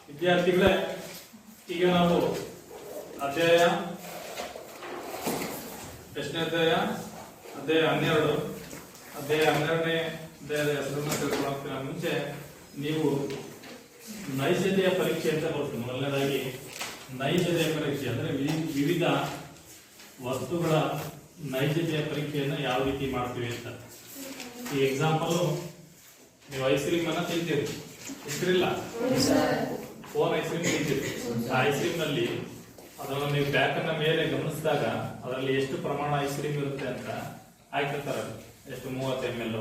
ವಿದ್ಯಾರ್ಥಿಗಳೇ, ಈಗ ನಾವು ಅಧ್ಯಾಯ ಎಷ್ಟನೇ ಅಧ್ಯಾಯ? ಅಧ್ಯಾಯ 12. ಅಧ್ಯಾಯ 12ನೇ ಅಧ್ಯಾಯದ ಹೆಸರನ್ನು ತಿಳ್ಕೊಳ್ಳೋಕ್ಕಿಂತ ಮುಂಚೆ ನೀವು ನೈಜತೆಯ ಪರೀಕ್ಷೆ ಅಂತ ಬರುತ್ತೆ. ಮೊದಲನೇದಾಗಿ ನೈಜತೆಯ ಪರೀಕ್ಷೆ ಅಂದ್ರೆ ವಿವಿಧ ವಸ್ತುಗಳ ನೈಜತೆಯ ಪರೀಕ್ಷೆಯನ್ನು ಯಾವ ರೀತಿ ಮಾಡ್ತೀವಿ ಅಂತ. ಈ ಎಕ್ಸಾಂಪಲ್, ನೀವು ಐಸ್ ಕ್ರೀಮ್ ಅನ್ನ ತಿಂತೀರಿ, ತಿಂತಿರಿಲ್ಲ? ಫೋನ್ ಐಸ್ ಕ್ರೀಮ್ ತಿಂತೀರಿ. ಆ ಐಸ್ ಕ್ರೀಮ್ ನಲ್ಲಿ ಅದನ್ನು ನೀವು ಪ್ಯಾಕ್ ಅನ್ನ ಮೇಲೆ ಗಮನಿಸಿದಾಗ ಅದರಲ್ಲಿ ಎಷ್ಟು ಪ್ರಮಾಣ ಐಸ್ ಕ್ರೀಮ್ ಇರುತ್ತೆ ಅಂತ ಹಾಕಿರ್ತಾರೆ. ಎಷ್ಟು 30 ml,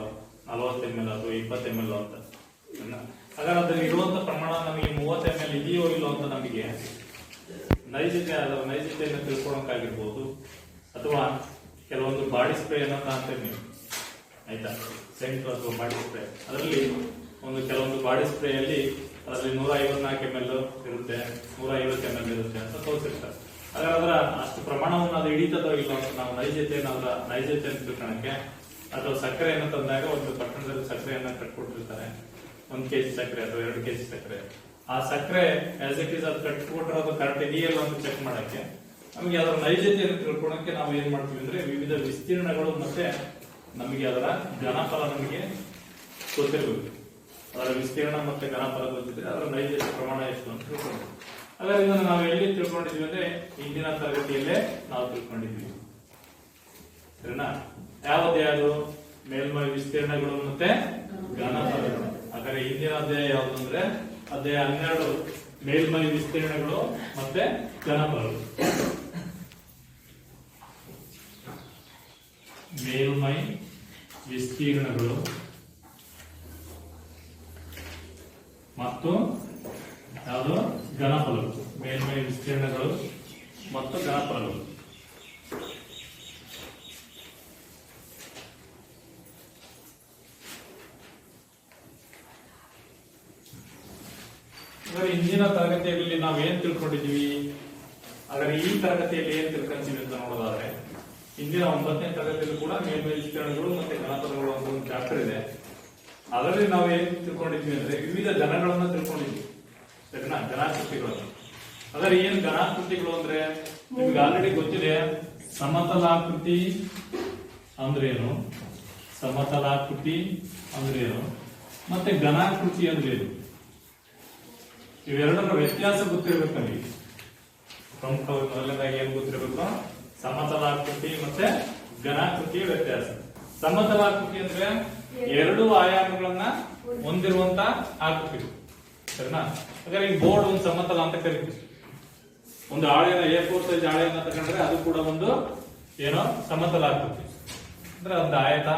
40 ml ಅಥವಾ 20 ml ಅಂತ. ಹಾಗಾದ್ರೆ ಅದ್ರಲ್ಲಿ ಇರುವಂತ ಪ್ರಮಾಣ ನಮಗೆ 30 ml ಇದೆಯೋ ಇಲ್ಲೋ ಅಂತ ನಮಗೆ ಅದರ ನೈಜತೆಯನ್ನು ತಿಳ್ಕೊಳಕ್ಕಾಗಿರ್ಬೋದು. ಅಥವಾ ಕೆಲವೊಂದು ಬಾಡಿ ಸ್ಪ್ರೇ ಅನ್ನ ಕಾಣ್ತೇವೆ ನೀವು, ಆಯ್ತಾ? ಸೆಂಟ್ ಅಥವಾ ಬಾಡಿ ಸ್ಪ್ರೇ, ಅದರಲ್ಲಿ ಕೆಲವೊಂದು ಬಾಡಿ ಸ್ಪ್ರೇಯಲ್ಲಿ ಅದರಲ್ಲಿ 154 ml ಇರುತ್ತೆ, 150 ml ಇರುತ್ತೆ ಅಂತ ತೋರಿಸಿರ್ತಾರೆ. ಹಾಗಾದ್ರೆ ಅದರ ಅಷ್ಟು ಪ್ರಮಾಣವನ್ನು ಅದು ಹಿಡಿತದೋ ಇಲ್ಲ ಅಂತ ನಾವು ನೈಜತೆಯನ್ನು ತಿಳ್ಕೊಳಕ್ಕೆ, ಅಥವಾ ಸಕ್ಕರೆಯನ್ನು ತಂದಾಗ ಒಂದು ಪಟ್ಟಣದಲ್ಲಿ ಸಕ್ಕರೆಯನ್ನ ಕಟ್ಕೊಟ್ಟಿರ್ತಾರೆ, 1 kg ಸಕ್ಕರೆ ಅಥವಾ 2 kg ಸಕ್ಕರೆ. ಆ ಸಕ್ಕರೆ ಆಸ್ ಇಟ್ ಈಸ್ ಅದು ಕಟ್ಕೊಟ್ಟಿರೋದು ಕರೆಕ್ಟ್ ಇದೆಯಲ್ಲ ಅಂತ ಚೆಕ್ ಮಾಡಕ್ಕೆ, ನಮಗೆ ಅದರ ನೈಜತೆಯನ್ನು ತಿಳ್ಕೊಳಕ್ಕೆ ನಾವು ಏನ್ ಮಾಡ್ತೀವಿ ಅಂದ್ರೆ ವಿವಿಧ ವಿಸ್ತೀರ್ಣಗಳು ಮತ್ತೆ ನಮಗೆ ಅದರ ಘನಫಲ ನಮಗೆ ಗೊತ್ತಿರಬೇಕು. ಅದರ ವಿಸ್ತೀರ್ಣ ಮತ್ತೆ ಘನಫಲ ಗೊತ್ತಿದ್ರೆ ಅದರ ನೈಜತೆ ಪ್ರಮಾಣ ಎಷ್ಟು ಅಂತ ತಿಳ್ಕೊಂಡು, ಹಾಗಾದ್ರೆ ಇದನ್ನು ನಾವು ಎಲ್ಲಿ ತಿಳ್ಕೊಂಡಿದ್ವಿ ಅಂದ್ರೆ ಹಿಂದಿನ ತರಗತಿಯಲ್ಲೇ ನಾವು ತಿಳ್ಕೊಂಡಿದ್ವಿ. ಸರಿನಾ? ಯಾವುದು? ಮೇಲ್ಮೈ ವಿಸ್ತೀರ್ಣಗಳು ಮತ್ತೆ ಘನಫಲಗಳು. ಹಾಗಾದ್ರೆ ಹಿಂದಿನ ಅಧ್ಯಾಯ ಯಾವುದು ಅಂದ್ರೆ ಅಧ್ಯಾಯ 12, ಮೇಲ್ಮೈ ವಿಸ್ತೀರ್ಣಗಳು ಮತ್ತೆ ಘನಫಲಗಳು. ಮೇಲ್ಮೈ ವಿಸ್ತೀರ್ಣಗಳು ಮತ್ತು ಯಾವುದು? ಘನಫಲಗಳು. ಮೇಲ್ಮೈ ವಿಸ್ತೀರ್ಣಗಳು ಮತ್ತು ಘನಫಲಗಳು. ಹಿಂದಿನ ತರಗತಿಯಲ್ಲಿ ನಾವು ಏನ್ ತಿಳ್ಕೊಂಡಿದ್ವಿ? ಹಾಗಾದ್ರೆ ಈ ತರಗತಿಯಲ್ಲಿ ಏನ್ ತಿಳ್ಕೊಂತೀವಿ ಅಂತ ನೋಡೋದಾದ್ರೆ, ಹಿಂದಿನ 9ನೇ ತರಗತಿಯಲ್ಲಿ ಕೂಡ ಮೇಲ್ಮೈ ವಿಸ್ತೀರ್ಣಗಳು ಮತ್ತೆ ಘನಫಲಗಳು ಅಂತ ಒಂದು ಚಾಪ್ಟರ್ ಇದೆ. ಅದರಲ್ಲಿ ನಾವು ಏನ್ ತಿಳ್ಕೊಂಡಿದ್ವಿ ಅಂದ್ರೆ ವಿವಿಧ ಘನಗಳನ್ನ ತಿಳ್ಕೊಂಡಿದ್ವಿ. ಸರಿನಾ? ಘನಾಕೃತಿಗಳನ್ನು. ಹಾಗಾದ್ರೆ ಏನ್ ಘನಾಕೃತಿಗಳು ಅಂದ್ರೆ ನಿಮ್ಗೆ ಆಲ್ರೆಡಿ ಗೊತ್ತಿದೆ. ಸಮತಲಾಕೃತಿ ಅಂದ್ರೇನು, ಸಮತಲಾಕೃತಿ ಅಂದ್ರೇನು, ಮತ್ತೆ ಘನಾಕೃತಿ ಅಂದ್ರೇನು, ಇವೆರಡರ ವ್ಯತ್ಯಾಸ ಗೊತ್ತಿರಬೇಕು ನಮಗೆ. ಪ್ರಮುಖವಾಗಿ ಮೊದಲನೇದಾಗಿ ಏನ್ ಗೊತ್ತಿರಬೇಕು? ಸಮತಲಾಕೃತಿ ಮತ್ತೆ ಘನಾಕೃತಿಯ ವ್ಯತ್ಯಾಸ. ಸಮತಲಾಕೃತಿ ಅಂದ್ರೆ 2 ಆಯಾಮಗಳನ್ನ ಹೊಂದಿರುವಂತ ಆಕೃತಿ. ಸರಿನಾ? ಹಾಗಾದ್ರೆ ಈ ಬೋರ್ಡ್ ಒಂದು ಸಮತಲ ಅಂತ ಕರಿತೀವಿ. ಒಂದು ಹಾಳೆನ A4 ಸೈಜ್ ಹಾಳೆಯನ್ನ ತಗೊಂಡ್ರೆ ಅದು ಕೂಡ ಒಂದು ಏನೋ ಸಮತಲಾಕೃತಿ. ಅಂದ್ರೆ ಒಂದು ಆಯತ,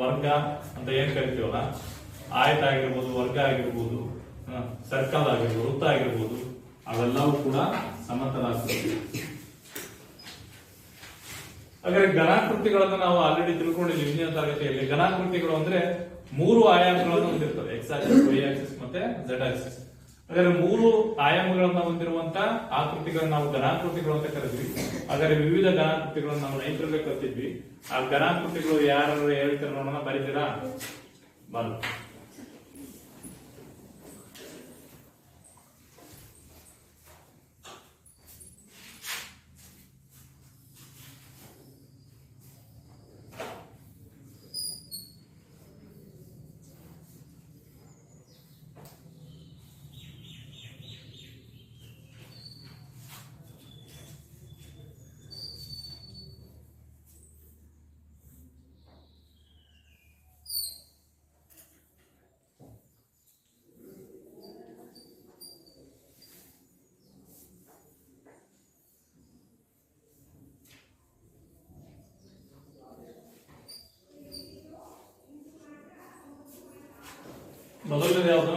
ವರ್ಗ ಅಂತ ಏನ್ ಕರಿತೀವಲ್ಲ, ಆಯತ ಆಗಿರ್ಬೋದು, ವರ್ಗ ಆಗಿರ್ಬೋದು, ಸರ್ಕಲ್ ಆಗಿರ್ಬೋದು, ವೃತ್ತ ಆಗಿರ್ಬೋದು, ಅವೆಲ್ಲವೂ ಕೂಡ ಸಮತಲಾಕೃತಿ. ಹಾಗಾದ್ರೆ ಘನಾಕೃತಿಗಳನ್ನು ನಾವು ಆಲ್ರೆಡಿ ತಿಳ್ಕೊಂಡಿದ್ವಿ ಹಿಂದಿನ ತರಗತಿಯಲ್ಲಿ. ಘನಾಕೃತಿಗಳು ಅಂದ್ರೆ 3 ಆಯಾಮಗಳನ್ನು ಹೊಂದಿರ್ತವೆ, X ಆಕ್ಸಿಸ್, Y ಆಕ್ಸಿಸ್ ಮತ್ತೆ Z ಆಕ್ಸಿಸ್. ಹಾಗಾದ್ರೆ 3 ಆಯಾಮಗಳನ್ನ ಹೊಂದಿರುವಂತ ಆಕೃತಿಗಳನ್ನ ನಾವು ಘನಾಕೃತಿಗಳು ಅಂತ ಕರಿತೀವಿ. ಹಾಗಾದ್ರೆ ವಿವಿಧ ಘನಾಕೃತಿಗಳನ್ನು ನಾವು ನೈನ್ತ್ರಲ್ಲೇ ಕಲ್ತಿದ್ವಿ. ಆ ಘನಾಕೃತಿಗಳು ಯಾರು ಹೇಳ್ತಾರೆ ನೋಡೋಣ, ಬರೀತೀರಾ? ಬರ್ ಮೊದಲನೇದು ಯಾವುದು?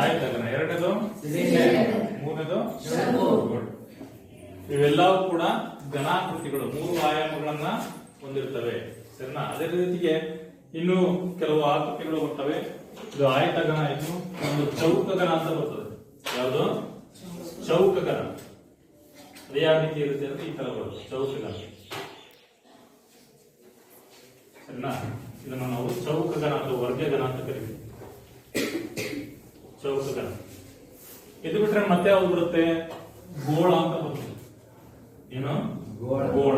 ಆಯತಘನ. ಎರಡನೇದು? ಮೂರನೇದು? ಇವೆಲ್ಲವೂ ಕೂಡ ಘನಾಕೃತಿಗಳು, 3 ಆಯಾಮಗಳನ್ನ ಹೊಂದಿರ್ತವೆ. ಸರಿನಾ? ಅದೇ ರೀತಿಗೆ ಇನ್ನು ಕೆಲವು ಆಕೃತಿಗಳು ಬರ್ತವೆ. ಇದು ಆಯತಘನ, ಇದು ಒಂದು ಚೌಕಘನ ಅಂತ ಬರ್ತದೆ. ಯಾವುದು? ಚೌಕಘನ. ಅದೇ ಯಾವ ರೀತಿ ಇರುತ್ತೆ ಅಂದ್ರೆ ಈ ತರ ಬರುತ್ತೆ, ಚೌಕಘನ. ಸರಿನಾ? ಇದನ್ನು ನಾವು ಚೌಕಘನ ಅಥವಾ ವರ್ಗಘನ ಅಂತ ಕರಿತೀವಿ. ಚೌಕಘನ. ಇದು ಬಿಟ್ರೆ ಮತ್ತೆ ಯಾವ್ದು ಬರುತ್ತೆ? ಗೋಳ ಅಂತ ಬರುತ್ತೆ. ಏನು? ಗೋಳ.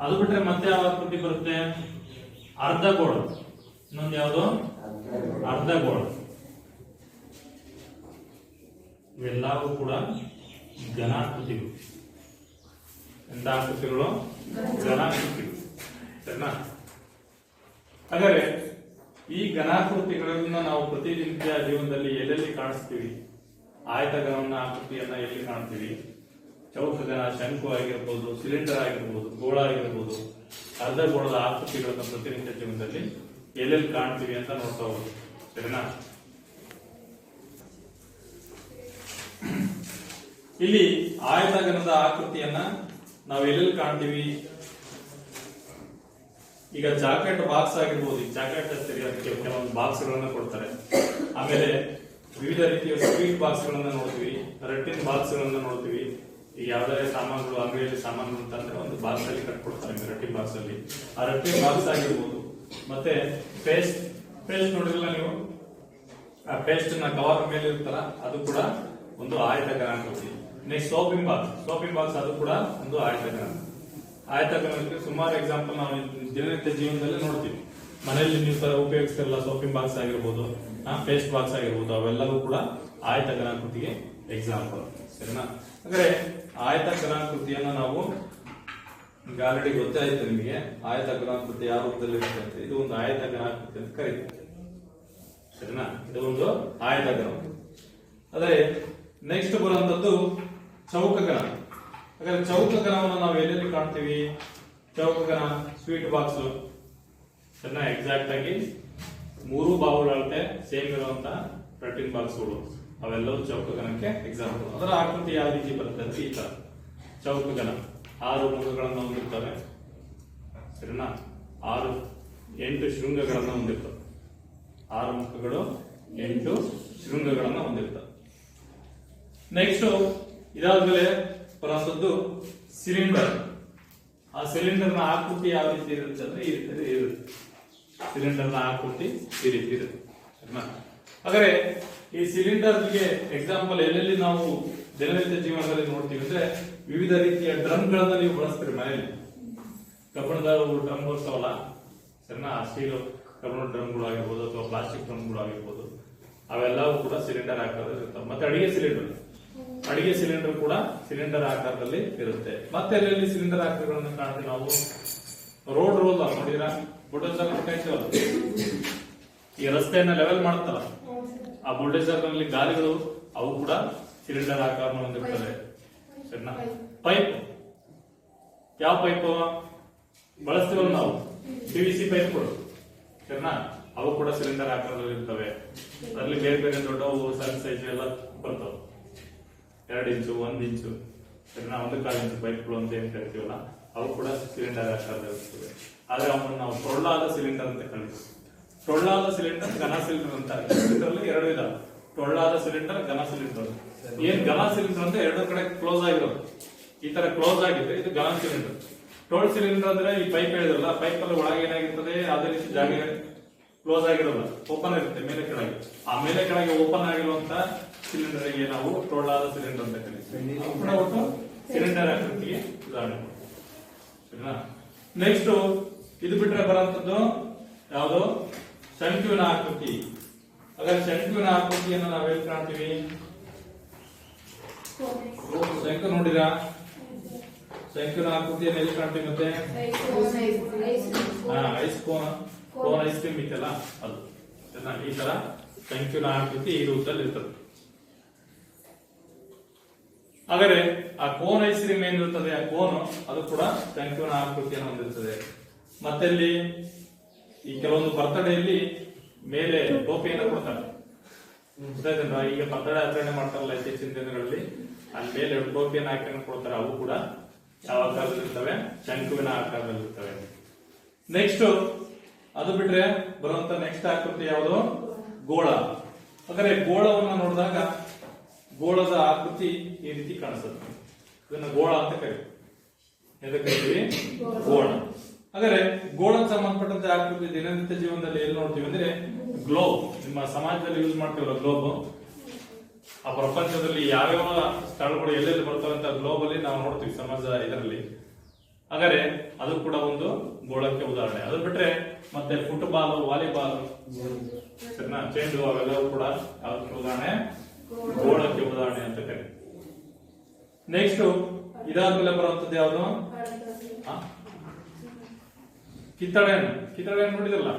ಅದು ಬಿಟ್ರೆ ಮತ್ತೆ ಯಾವ ಆಕೃತಿ ಬರುತ್ತೆ? ಅರ್ಧಗೋಳ. ಇನ್ನೊಂದು ಯಾವುದು? ಅರ್ಧಗೋಳ. ಇವೆಲ್ಲವೂ ಕೂಡ ಘನಾಕೃತಿಗಳು. ಎಂತ ಆಕೃತಿಗಳು? ಘನಾಕೃತಿಗಳು. ಸರಿನಾ? ಹಾಗಾದ್ರೆ ಈ ಘನಾಕೃತಿಗಳನ್ನ ನಾವು ಪ್ರತಿನಿತ್ಯ ಜೀವನದಲ್ಲಿ ಎಲ್ಲೆಲ್ಲಿ ಕಾಣಿಸ್ತೀವಿ? ಆಯತಘನವನ್ನ ಆಕೃತಿಯನ್ನ ಎಲ್ಲಿ ಕಾಣ್ತೀವಿ? ಚೌಕಘನ, ಶಂಕು ಆಗಿರ್ಬೋದು, ಸಿಲಿಂಡರ್ ಆಗಿರ್ಬೋದು, ಗೋಳ ಆಗಿರ್ಬೋದು, ಅರ್ಧಗೋಳದ ಆಕೃತಿಗಳನ್ನ ಪ್ರತಿನಿತ್ಯ ಜೀವನದಲ್ಲಿ ಎಲ್ಲೆಲ್ಲಿ ಕಾಣ್ತೀವಿ ಅಂತ ನೋಡ್ತಾ ಹೋಗೋದು. ಸರಿನಾ? ಇಲ್ಲಿ ಆಯತಘನದ ಆಕೃತಿಯನ್ನ ನಾವು ಎಲ್ಲೆಲ್ಲಿ ಕಾಣ್ತೀವಿ? ಈಗ ಚಾಕ್ಲೇಟ್ ಬಾಕ್ಸ್ ಆಗಿರ್ಬೋದು. ಈ ಚಾಕ್ಲೇಟ್ ತೆರೆಯೋದಕ್ಕೆ ಕೆಲವೊಂದು ಬಾಕ್ಸ್ ಗಳನ್ನ ಕೊಡ್ತಾರೆ. ಆಮೇಲೆ ವಿವಿಧ ರೀತಿಯ ಸ್ವೀಟ್ ಬಾಕ್ಸ್ ಗಳನ್ನ ನೋಡ್ತೀವಿ, ರಟ್ಟಿನ ಬಾಕ್ಸ್ ಗಳನ್ನ ನೋಡ್ತೀವಿ. ಈಗ ಯಾವ್ದಾರೆ ಸಾಮಾನುಗಳು ಅಂಗಡಿಯಲ್ಲಿ ಸಾಮಾನುಗಳು ಅಂತಂದ್ರೆ ಒಂದು ಬಾಕ್ಸ್ ಅಲ್ಲಿ ಕಟ್ಕೊಡ್ತಾರೆ, ರಟ್ಟಿನ ಬಾಕ್ಸ್ ಅಲ್ಲಿ. ಆ ರಟ್ಟಿನ ಬಾಕ್ಸ್ ಆಗಿರ್ಬೋದು. ಮತ್ತೆ ಪೇಸ್ಟ್ ನೋಡಿರಲ್ಲ ನೀವು? ಆ ಪೇಸ್ಟ್ ನ ಕವರ್ ಮೇಲೆ ಇರುತ್ತಲ್ಲ, ಅದು ಕೂಡ ಒಂದು ಆಯತಘನ ಆಕೃತಿ. ನೆಕ್ಸ್ಟ್ ಸೋಪಿಂಗ್ ಬಾಕ್ಸ್ ಅದು ಕೂಡ ಒಂದು ಆಯತಘನ. ಆಯತಘನಕ್ಕೆ ಸುಮಾರು ಎಕ್ಸಾಂಪಲ್ ನಾವು ದಿನನಿತ್ಯ ಜೀವನದಲ್ಲಿ ನೋಡ್ತೀವಿ. ಮನೆಯಲ್ಲಿ ನೀವು ಉಪಯೋಗಿಸ್ತಿರಲ್ಲ, ಸೋಪಿಂಗ್ ಬಾಕ್ಸ್ ಆಗಿರ್ಬೋದು, ಪೇಸ್ಟ್ ಬಾಕ್ಸ್ ಆಗಿರ್ಬೋದು, ಅವೆಲ್ಲವೂ ಕೂಡ ಆಯತಘನಾಕೃತಿಗೆ ಎಕ್ಸಾಂಪಲ್. ಸರಿನಾ? ಅಂದ್ರೆ ಆಯತಘನಾಕೃತಿಯನ್ನ ನಾವು ಈಗ ಆಲ್ರೆಡಿ ಗೊತ್ತಾಯ್ತು ನಿಮಗೆ ಆಯತಘನಾಕೃತಿ ಯಾವ ರೂಪದಲ್ಲಿ ಇರುತ್ತೆ ಅಂತ. ಇದು ಒಂದು ಆಯತಘನಾಕೃತಿ ಅಂತ ಕರೀತೀವಿ. ಸರಿನಾ? ಇದು ಒಂದು ಆಯತಘನ. ಅದೇ ನೆಕ್ಸ್ಟ್ ಬರುವಂತದ್ದು ಚೌಕಘನ. ಹಾಗಾದ್ರೆ ಚೌಕಘನವನ್ನು ನಾವು ಎಲ್ಲೆಲ್ಲಿ ಕಾಣ್ತೀವಿ? ಚೌಕಘನ, ಸ್ವೀಟ್ ಬಾಕ್ಸ್. ಸರಿನಾ? ಎಕ್ಸಾಕ್ಟ್ ಆಗಿ 3 ಬಾವುಗಳಂತೆ ಸೇಮ್ ಇರುವಂತ ರಟ್ಟಿನ ಬಾಕ್ಸ್ಗಳು, ಅವೆಲ್ಲವೂ ಚೌಕಘನಕ್ಕೆ ಎಕ್ಸಾಂಪಲ್. ಅದರ ಆಕೃತಿ ಯಾವ ರೀತಿ ಬರುತ್ತೆ ಅಂದ್ರೆ ಈ ತರ ಚೌಕಘನ. 6 ಮುಖಗಳನ್ನು ಹೊಂದಿರ್ತವೆ. ಸರಿನಾ? 8 ಶೃಂಗಗಳನ್ನ ಹೊಂದಿರ್ತವೆ. 6 ಮುಖಗಳು, 8 ಶೃಂಗಗಳನ್ನ ಹೊಂದಿರ್ತವೆ. ನೆಕ್ಸ್ಟ್ ಇದಾದ್ಮೇಲೆ ಬರುವಂತದ್ದು ಸಿಲಿಂಡರ್. ಆ ಸಿಲಿಂಡರ್ ನ ಆಕೃತಿ ಯಾವ ರೀತಿ ಇರುತ್ತೆ ಅಂದ್ರೆ ಈ ರೀತಿ ಇರುತ್ತೆ. ಸಿಲಿಂಡರ್ ನ ಆಕೃತಿ ಈ ರೀತಿ ಇರುತ್ತೆ. ಹಾಗಾದ್ರೆ ಈ ಸಿಲಿಂಡರ್ಗೆ ಎಕ್ಸಾಂಪಲ್ ಎಲ್ಲೆಲ್ಲಿ ನಾವು ದಿನನಿತ್ಯ ಜೀವನದಲ್ಲಿ ನೋಡ್ತೀವಿ ಅಂದ್ರೆ ವಿವಿಧ ರೀತಿಯ ಡ್ರಮ್ ಗಳನ್ನ ನೀವು ಬಳಸ್ತೀರಿ ಮನೆಯಲ್ಲಿ. ಕಬ್ಬಿಣದ ಡ್ರಮ್ ಬರ್ತಾವಲ್ಲ, ಸರಿನಾ? ಸ್ಟೀಲ್ ಕಬ್ಬಿಣದ ಡ್ರಮ್ಗಳು ಆಗಿರ್ಬೋದು ಅಥವಾ ಪ್ಲಾಸ್ಟಿಕ್ ಡ್ರಮ್ಗಳು ಆಗಿರ್ಬೋದು, ಅವೆಲ್ಲವೂ ಕೂಡ ಸಿಲಿಂಡರ್ ಆಕಾರದಲ್ಲಿ ಇರ್ತವೆ. ಮತ್ತೆ ಅಡಿಗೆ ಸಿಲಿಂಡರ್ ಕೂಡ ಸಿಲಿಂಡರ್ ಆಕಾರದಲ್ಲಿ ಇರುತ್ತೆ. ಮತ್ತೆ ಎಲ್ಲೆಲ್ಲಿ ಸಿಲಿಂಡರ್ ಆಕಾರಗಳನ್ನು ಕಾಣ್ತೀವಿ ನಾವು? ರೋಡ್ ರೋಲರ್ ನೋಡಿದ್ರ? ಬುಲ್ಡೋಸರ್ ಕಾಯ್ತೀವಲ್ಲ, ಈ ರಸ್ತೆಯನ್ನ ಲೆವೆಲ್ ಮಾಡ್ತಾರ, ಆ ಬುಲ್ಡೋಸರ್ ನಲ್ಲಿ ಗಾಲಿಗಳು ಅವು ಕೂಡ ಸಿಲಿಂಡರ್ ಆಕಾರವನ್ನು ಹೊಂದಿರ್ತವೆ. ಸರಿನಾ? ಪೈಪ್, ಯಾವ ಪೈಪ್ ಬಳಸ್ತೀವಲ್ಲ ನಾವು? PVC ಪೈಪ್ಗಳು. ಸರಿನಾ? ಅವು ಕೂಡ ಸಿಲಿಂಡರ್ ಆಕಾರದಲ್ಲಿ ಇರ್ತವೆ. ಅದರಲ್ಲಿ ಬೇರೆ ಬೇರೆ ದೊಡ್ಡವು ಸಣ್ಣ ಸೈಜ್ ಎಲ್ಲ ಬರ್ತವೆ. 2 ಇಂಚು, 1 ಇಂಚು, ಸರಿನಾ? 1.25 ಇಂಚು ಪೈಪ್ಗಳು ಅಂತ ಏನ್ ಕರಿತೀವಲ್ಲ, ಅವು ಕೂಡ ಸಿಲಿಂಡರ್ ಆಕಾರದಲ್ಲಿ ಇರ್ತವೆ. ಆದ್ರೆ ಅವನ್ನ ನಾವು ಟೊಳ್ಳಾದ ಸಿಲಿಂಡರ್ ಅಂತ ಕರೀತೀವಿ. ಟೊಳ್ಳಾದ ಸಿಲಿಂಡರ್, ಘನ ಸಿಲಿಂಡರ್ ಅಂತ. ಇದರಲ್ಲಿ 2 ವಿಧ: ಟೊಳ್ಳಾದ ಸಿಲಿಂಡರ್, ಘನ ಸಿಲಿಂಡರ್. ಏನ್ ಘನ ಸಿಲಿಂಡರ್ ಅಂದ್ರೆ 2 ಕಡೆ ಕ್ಲೋಸ್ ಆಗಿರೋದು. ಈ ತರ ಕ್ಲೋಸ್ ಆಗಿದೆ, ಇದು ಘನ ಸಿಲಿಂಡರ್. ಟೋಲ್ ಸಿಲಿಂಡರ್ ಅಂದ್ರೆ ಈ ಪೈಪ್ ಹೇಳಿದ್ರಲ್ಲ, ಪೈಪ್ ಅಲ್ಲಿ ಒಳಗೆ ಏನಾಗಿರ್ತದೆ, ಅದೇ ರೀತಿ ಜಾಗ ಕ್ಲೋಸ್ ಆಗಿರೋಲ್ಲ, ಓಪನ್ ಇರುತ್ತೆ ಮೇಲೆ ಕೆಳಗೆ. ಆ ಮೇಲೆ ಕೆಳಗೆ ಓಪನ್ ಆಗಿರುವಂತ ಸಿಲಿಂಡರ್ ಗೆ ನಾವು ಟೊಳ್ಳಾದ ಸಿಲಿಂಡರ್ ಅಂತ ಕರೀತೀವಿ. ಒಟ್ಟು ಸಿಲಿಂಡರ್ ಆಕೃತಿಗೆ ಉದಾಹರಣೆ. ಸರಿನಾ? ನೆಕ್ಸ್ಟ್ ಇದು ಬಿಟ್ರೆ ಬರುವಂತದ್ದು ಯಾವುದು? ಶಂಕುವಿನ ಆಕೃತಿ. ಹಾಗಾದ್ರೆ ಶಂಕುವಿನ ಆಕೃತಿಯನ್ನು ನಾವೆಲ್ಲಿ ಕಾಣ್ತೀವಿ? ಶಂಕು ನೋಡಿರಾ? ಶಂಕುವಿನ ಆಕೃತಿಯನ್ನು ಎಲ್ಲಿ ಕಾಣ್ತೀವಿ? ಮತ್ತೆ ಐಸ್ ಕೋನ್ ಐಸ್ ಕ್ರೀಮ್ ಇತ್ತಲ್ಲ ಅದು. ಈ ತರ ಶಂಕುವಿನ ಆಕೃತಿ ಈ ರೂಪದಲ್ಲಿ ಇರ್ತದೆ. ಹಾಗಾದ್ರೆ ಆ ಕೋನ್ ಐಸ್ ಕ್ರೀಮ್ ಏನಿರ್ತದೆ, ಆ ಕೋನ್ ಅದು ಕೂಡ ಶಂಕುವಿನ ಆಕೃತಿಯನ್ನು ಹೊಂದಿರ್ತದೆ. ಮತ್ತೆ ಇಲ್ಲಿ ಈ ಕೆಲವೊಂದು ಬರ್ತಡೆಯಲ್ಲಿ ಮೇಲೆ ಟೋಪಿಯನ್ನು ಕೊಡ್ತಾರೆ. ಈಗ ಬರ್ತಡೆ ಆಚರಣೆ ಮಾಡ್ತಾರಲ್ಲ ಇತ್ತೀಚಿನ ದಿನಗಳಲ್ಲಿ, ಅಲ್ಲಿ ಮೇಲೆ ಟೋಪಿಯನ್ನು ಹಾಕಿ ಕೊಡ್ತಾರೆ. ಅವು ಕೂಡ ಯಾವ ಆಕಾರದಲ್ಲಿ ಇರ್ತವೆ? ಶಂಕುವಿನ ಆಕಾರದಲ್ಲಿ ಇರ್ತವೆ. ನೆಕ್ಸ್ಟ್ ಅದು ಬಿಟ್ರೆ ಬರುವಂತ ನೆಕ್ಸ್ಟ್ ಆಕೃತಿ ಯಾವುದು? ಗೋಳ. ಹಾಗಾದ್ರೆ ಗೋಳವನ್ನ ನೋಡಿದಾಗ ಗೋಳದ ಆಕೃತಿ ಈ ರೀತಿ ಕಾಣಿಸುತ್ತೆ. ಇದನ್ನ ಗೋಳ ಅಂತ ಕರೀತೀವಿ. ಎದಕ್ಕೆ ಕರೀತೀವಿ? ಗೋಳ. ಹಾಗಾದ್ರೆ ಗೋಳಕ್ಕೆ ಸಂಬಂಧಪಟ್ಟಂತೆ ಆಕೃತಿ ದಿನನಿತ್ಯ ಜೀವನದಲ್ಲಿ ಎಲ್ಲಿ ನೋಡ್ತೀವಿ ಅಂದ್ರೆ ಗ್ಲೋಬ್ ನಿಮ್ಮ ಸಮಾಜದಲ್ಲಿ ಯೂಸ್ ಮಾಡ್ತೀವಲ್ಲ ಗ್ಲೋಬ್, ಆ ಪ್ರಪಂಚದಲ್ಲಿ ಯಾವ್ಯಾವ ಸ್ಥಳಗಳು ಎಲ್ಲೆಲ್ಲಿ ಬರ್ತವೆ ಅಂತ ಗ್ಲೋಬ್ ಅಲ್ಲಿ ನಾವು ನೋಡ್ತೀವಿ ಸಮಾಜ ಇದರಲ್ಲಿ. ಹಾಗಾದ್ರೆ ಅದು ಕೂಡ ಒಂದು ಗೋಳಕ್ಕೆ ಉದಾಹರಣೆ. ಅದು ಬಿಟ್ರೆ ಮತ್ತೆ ಫುಟ್ಬಾಲ್, ವಾಲಿಬಾಲ್, ಸರಿನಾ, ಚೆಂಡು ಅವೆಲ್ಲವೂ ಕೂಡ ಯಾವ್ದಕ್ಕೆ ಉದಾಹರಣೆ? ಗೋಳಕ್ಕೆ ಉದಾಹರಣೆ ಅಂತ ಕರೀತೀವಿ. ನೆಕ್ಸ್ಟ್ ಇದಾದ್ಮೇಲೆ ಬರುವಂತದ್ದು ಯಾವುದು? ಕಿತ್ತಳೆ ಹಣ್ಣು. ಕಿತ್ತಳೆ ಹಣ್ಣು ನೋಡಿದಲ್ಲ,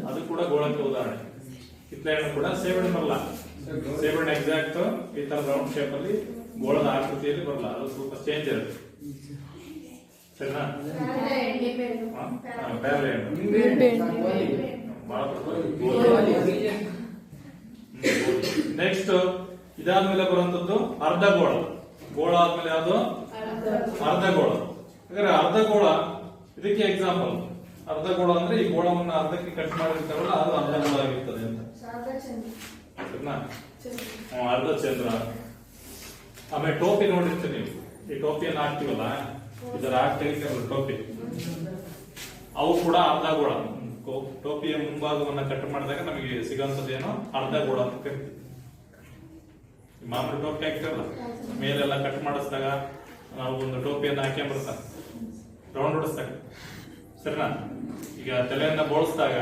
ಅದು ಕೂಡ ಗೋಳಕ್ಕೆ ಉದಾಹರಣೆ. ಕಿತ್ತಳೆ ಹಣ್ಣು ಕೂಡ ಸೇಬಣ್ಣೆ ಬರಲ್ಲ. ಸೇಬಣ್ಣೆ ಎಕ್ಸಾಕ್ಟ್ ಈ ತರ ರೌಂಡ್ ಶೇಪ್ ಅಲ್ಲಿ ಗೋಳದ ಆಕೃತಿಯಲ್ಲಿ ಬರಲ್ಲ, ಅದು ಸ್ವಲ್ಪ ಚೇಂಜ್ ಇರುತ್ತೆ. ಸರಿನಾ? ಬೇರೆ ನೆಕ್ಸ್ಟ್ ಇದಾದ್ಮೇಲೆ ಬರುವಂತದ್ದು ಅರ್ಧಗೋಳ. ಗೋಳ ಆದ್ಮೇಲೆ ಯಾವುದು? ಅರ್ಧಗೋಳ. ಹಾಗಾದ್ರೆ ಅರ್ಧಗೋಳ ಇದಕ್ಕೆ ಎಕ್ಸಾಂಪಲ್. ಅರ್ಧಗೋಳ ಅಂದ್ರೆ ಈ ಗೋಳವನ್ನ ಅರ್ಧಕ್ಕೆ ಕಟ್ ಮಾಡಿರ್ತಾರಲ್ಲ, ಅದು ಅರ್ಧಗೋಳ ಆಗಿರ್ತದೆ ಅಂತ. ಸರಿನಾ? ಅರ್ಧ ಚಂದ್ರ. ಆಮೇಲೆ ಟೋಪಿ ನೋಡಿರ್ತೀರಿ ನೀವು, ಈ ಟೋಪಿಯನ್ನು ಹಾಕ್ತಿವಲ್ಲ, ಇದರ ತೆಗಿತೀವಲ್ಲ ಟೋಪಿ, ಅವು ಕೂಡ ಅರ್ಧಗೋಳ. ಟೋಪಿಯ ಮುಂಭಾಗವನ್ನ ಕಟ್ ಮಾಡಿದಾಗ ನಮಗೆ ಸಿಗುವಂತದ್ದೇನು? ಅರ್ಧಗೋಳ ಅಂತ ಕರಿತೀವಿ. ಮಾಮೂಲಿ ಟೋಪಿ ಹಾಕ್ತಿರಲ್ಲ, ಮೇಲೆಲ್ಲ ಕಟ್ ಮಾಡಿಸಿದಾಗ ನಾವು ಒಂದು ಟೋಪಿಯನ್ನು ಹಾಕ್ಕೊಂಡ್ಬರ್ತಾನೆ ರೌಂಡ್ ಹೊಡಿಸ್ದಾಗ. ಸರಿನಾ? ಈಗ ತಲೆಯನ್ನ ಬೋಳಿಸಿದಾಗ